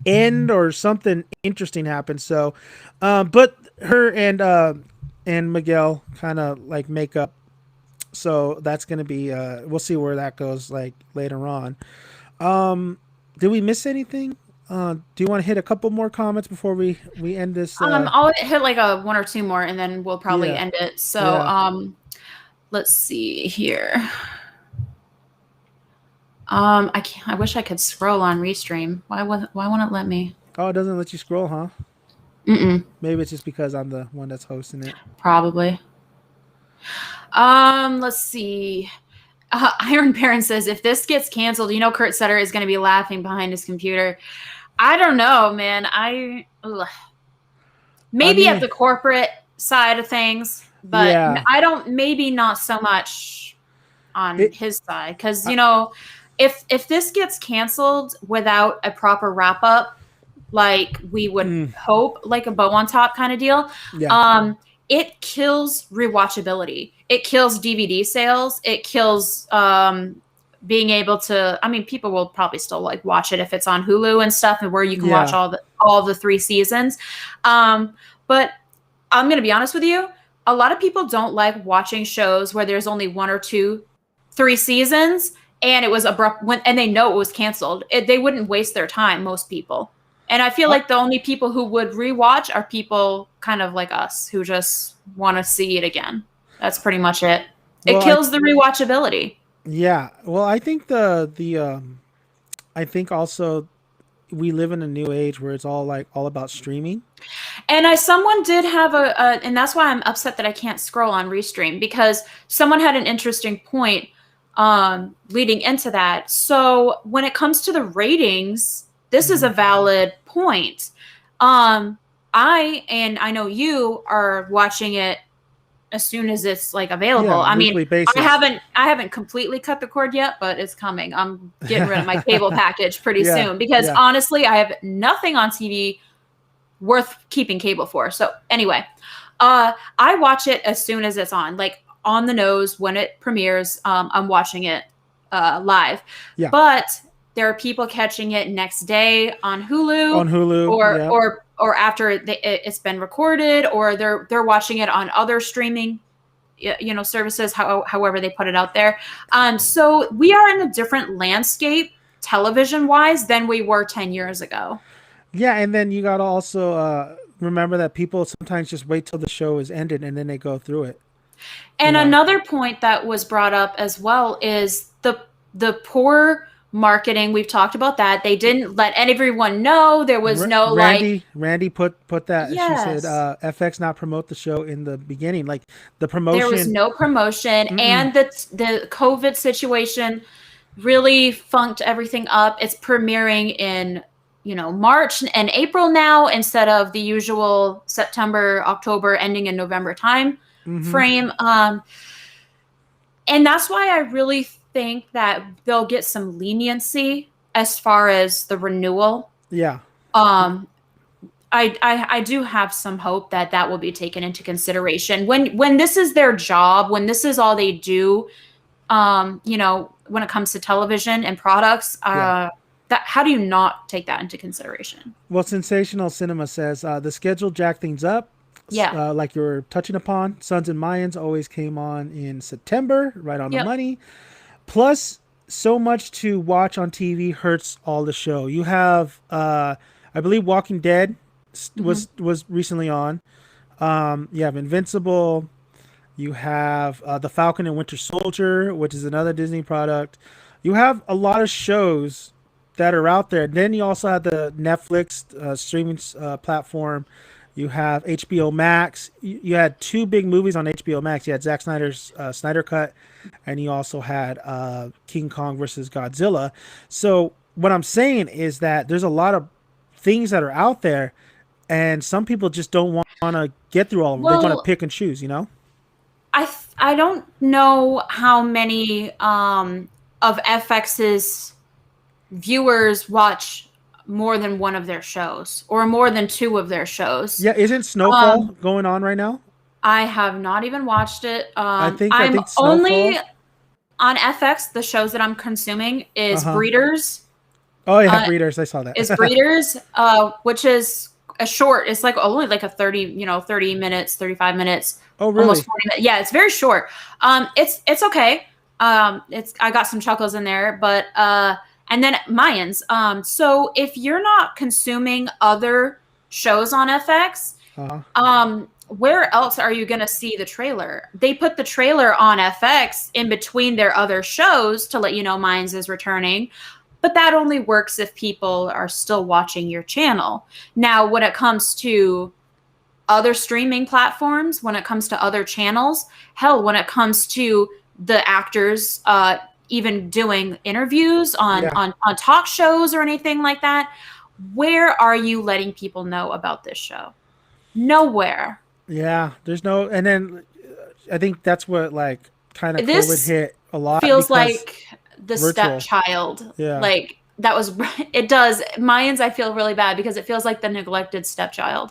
end or something interesting happen. So, but her and Miguel kind of like make up. So that's gonna be we'll see where that goes like later on. Did we miss anything? Do you want to hit a couple more comments before we end this? I'll hit like a one or two more, and then we'll probably Yeah, end it. So, yeah. let's see here. I can't. I wish I could scroll on Restream. Why won't it let me? Oh, it doesn't let you scroll, huh? Mm-mm. Maybe it's just because I'm the one that's hosting it. Probably. Let's see. Iron Baron says, if this gets canceled, you know Kurt Sutter is going to be laughing behind his computer. I don't know, man. Maybe at mean, the corporate side of things, but yeah. I don't. Maybe not so much on It. his side, because if this gets canceled without a proper wrap up, like we would hope, like a bow on top kind of deal, Yeah. it kills rewatchability. It kills DVD sales. It kills being able to. I mean, people will probably still like watch it if it's on Hulu and stuff, and where you can watch all the 3 seasons. But I'm gonna be honest with you. A lot of people don't like watching shows where there's only 1 or 2, 3 seasons, and it was abrupt and they know it was canceled. They wouldn't waste their time. Most people. And I feel like the only people who would rewatch are people kind of like us who just want to see it again. That's pretty much it. It kills the rewatchability. Yeah. Well, I think I think also we live in a new age where it's all about streaming. And someone did have and that's why I'm upset that I can't scroll on Restream, because someone had an interesting point leading into that. So when it comes to the ratings, this is a valid point. I know you are watching it as soon as it's like available. Yeah, I mean, basis. I haven't completely cut the cord yet, but it's coming. I'm getting rid of my cable package pretty soon, because honestly, I have nothing on TV worth keeping cable for. So anyway, I watch it as soon as it's on, like on the nose when it premieres. I'm watching it live. Yeah. But there are people catching it next day on Hulu, or after it's been recorded, or they're watching it on other streaming services, however they put it out there. So we are in a different landscape television wise than we were 10 years ago. Yeah, and then you got to also remember that people sometimes just wait till the show is ended and then they go through it. And another point that was brought up as well is the poor marketing. We've talked about that. They didn't let everyone know. There was Randy put that. Yes. She said FX not promote the show in the beginning. Like the promotion. There was no promotion. And the COVID situation really funked everything up. It's premiering in March and April now, instead of the usual September, October, ending in November time frame. And that's why I really think that they'll get some leniency as far as the renewal. Yeah. I do have some hope that will be taken into consideration when this is their job, when this is all they do. When it comes to television and products, how do you not take that into consideration? Well, Sensational Cinema says the schedule jacked things up. Yeah. Like you were touching upon, Sons and Mayans always came on in September, right on the money. Plus, so much to watch on TV hurts all the show. You have, I believe, Walking Dead was recently on. You have Invincible. You have The Falcon and Winter Soldier, which is another Disney product. You have a lot of shows that are out there. Then you also have the Netflix streaming platform. You have HBO Max. You had 2 big movies on HBO Max. You had Zack Snyder's Snyder Cut, and you also had King Kong versus Godzilla. So what I'm saying is that there's a lot of things that are out there, and some people just don't want to get through all of them. They want to pick and choose, I don't know how many of FX's viewers watch more than one of their shows, or more than 2 of their shows. Yeah, isn't Snowfall going on right now? I have not even watched it. I think only on FX. The shows that I'm consuming is Breeders. Oh yeah, Breeders. I saw that. Is Breeders, which is a short. It's like only like a 30 minutes, 35 minutes. Oh really? Almost 40 minutes. Yeah, it's very short. It's okay. I got some chuckles in there, but And then Mayans. So if you're not consuming other shows on FX, where else are you going to see the trailer? They put the trailer on FX in between their other shows to let you know Mayans is returning. But that only works if people are still watching your channel. Now, when it comes to other streaming platforms, when it comes to other channels, hell, when it comes to the actors even doing interviews on talk shows or anything like that, where are you letting people know about this show? Nowhere. Yeah, there's no, and then I think that's what like kind of COVID hit a lot. Feels like the virtual. Stepchild. Yeah. Like that was, it does. Mayans, I feel really bad because it feels like the neglected stepchild.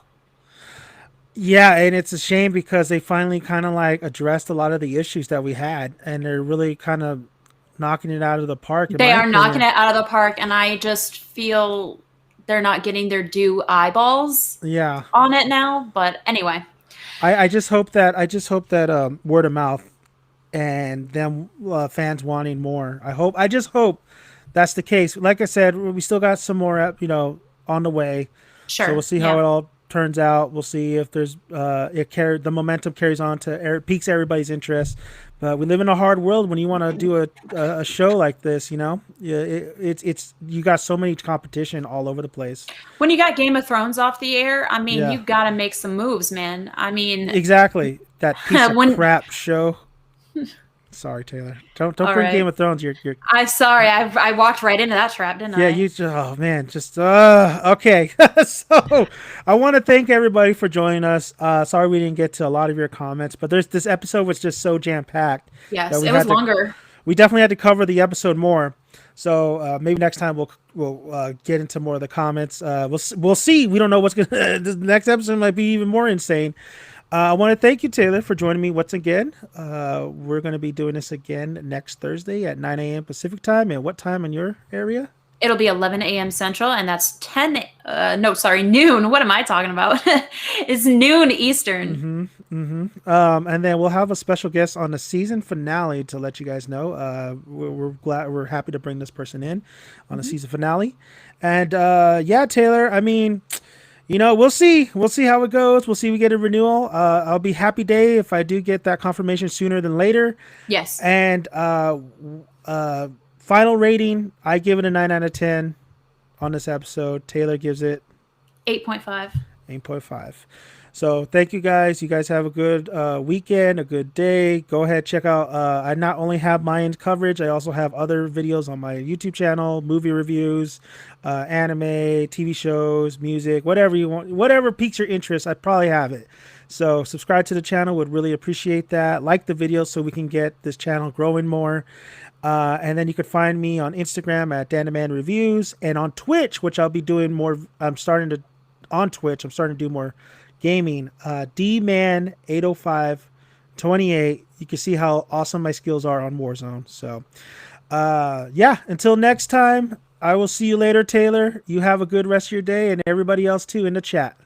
Yeah, and it's a shame because they finally kind of like addressed a lot of the issues that we had, and they're really kind of knocking it out of the park. They are knocking it out of the park, and I just feel they're not getting their due eyeballs on it now. But anyway, I just hope that word of mouth and them fans wanting more. I just hope that's the case. Like I said, we still got some more on the way. Sure. So we'll see how it all turns out. We'll see if there's the momentum carries on to piques everybody's interest. But we live in a hard world when you want to do a show like this, it's you got so many competition all over the place. When you got Game of Thrones off the air, I mean, you got to make some moves, man. I mean, exactly, that piece of crap show. Sorry, Taylor. Don't bring Game of Thrones. You're. I'm sorry. I walked right into that trap, didn't I? Yeah, you. Oh man, just okay. So I want to thank everybody for joining us. Sorry we didn't get to a lot of your comments, but this episode was just so jam packed. Yes, it was longer. We definitely had to cover the episode more. So maybe next time we'll get into more of the comments. We'll see. We don't know what's gonna. The next episode might be even more insane. I want to thank you, Taylor, for joining me once again. We're going to be doing this again next Thursday at 9 a.m. Pacific time. And what time in your area? It'll be 11 a.m. Central, and that's noon. What am I talking about? It's noon Eastern. And then we'll have a special guest on the season finale to let you guys know. We're happy to bring this person in on the season finale. And Taylor, I mean, we'll see. We'll see how it goes. We'll see if we get a renewal. I'll be happy day if I do get that confirmation sooner than later. Yes. And final rating, I give it a 9 out of 10 on this episode. Taylor gives it 8.5. 8.5. So thank you guys. You guys have a good weekend, a good day. Go ahead, check out. I not only have Mayans coverage, I also have other videos on my YouTube channel, movie reviews, anime, TV shows, music, whatever you want, whatever piques your interest, I probably have it. So subscribe to the channel. Would really appreciate that. Like the video so we can get this channel growing more. And then you could find me on Instagram at Danaman Reviews and on Twitch, which I'll be doing more. I'm starting to do more gaming. DMan80528. You can see how awesome my skills are on Warzone. So until next time, I will see you later, Taylor. You have a good rest of your day, and everybody else too in the chat.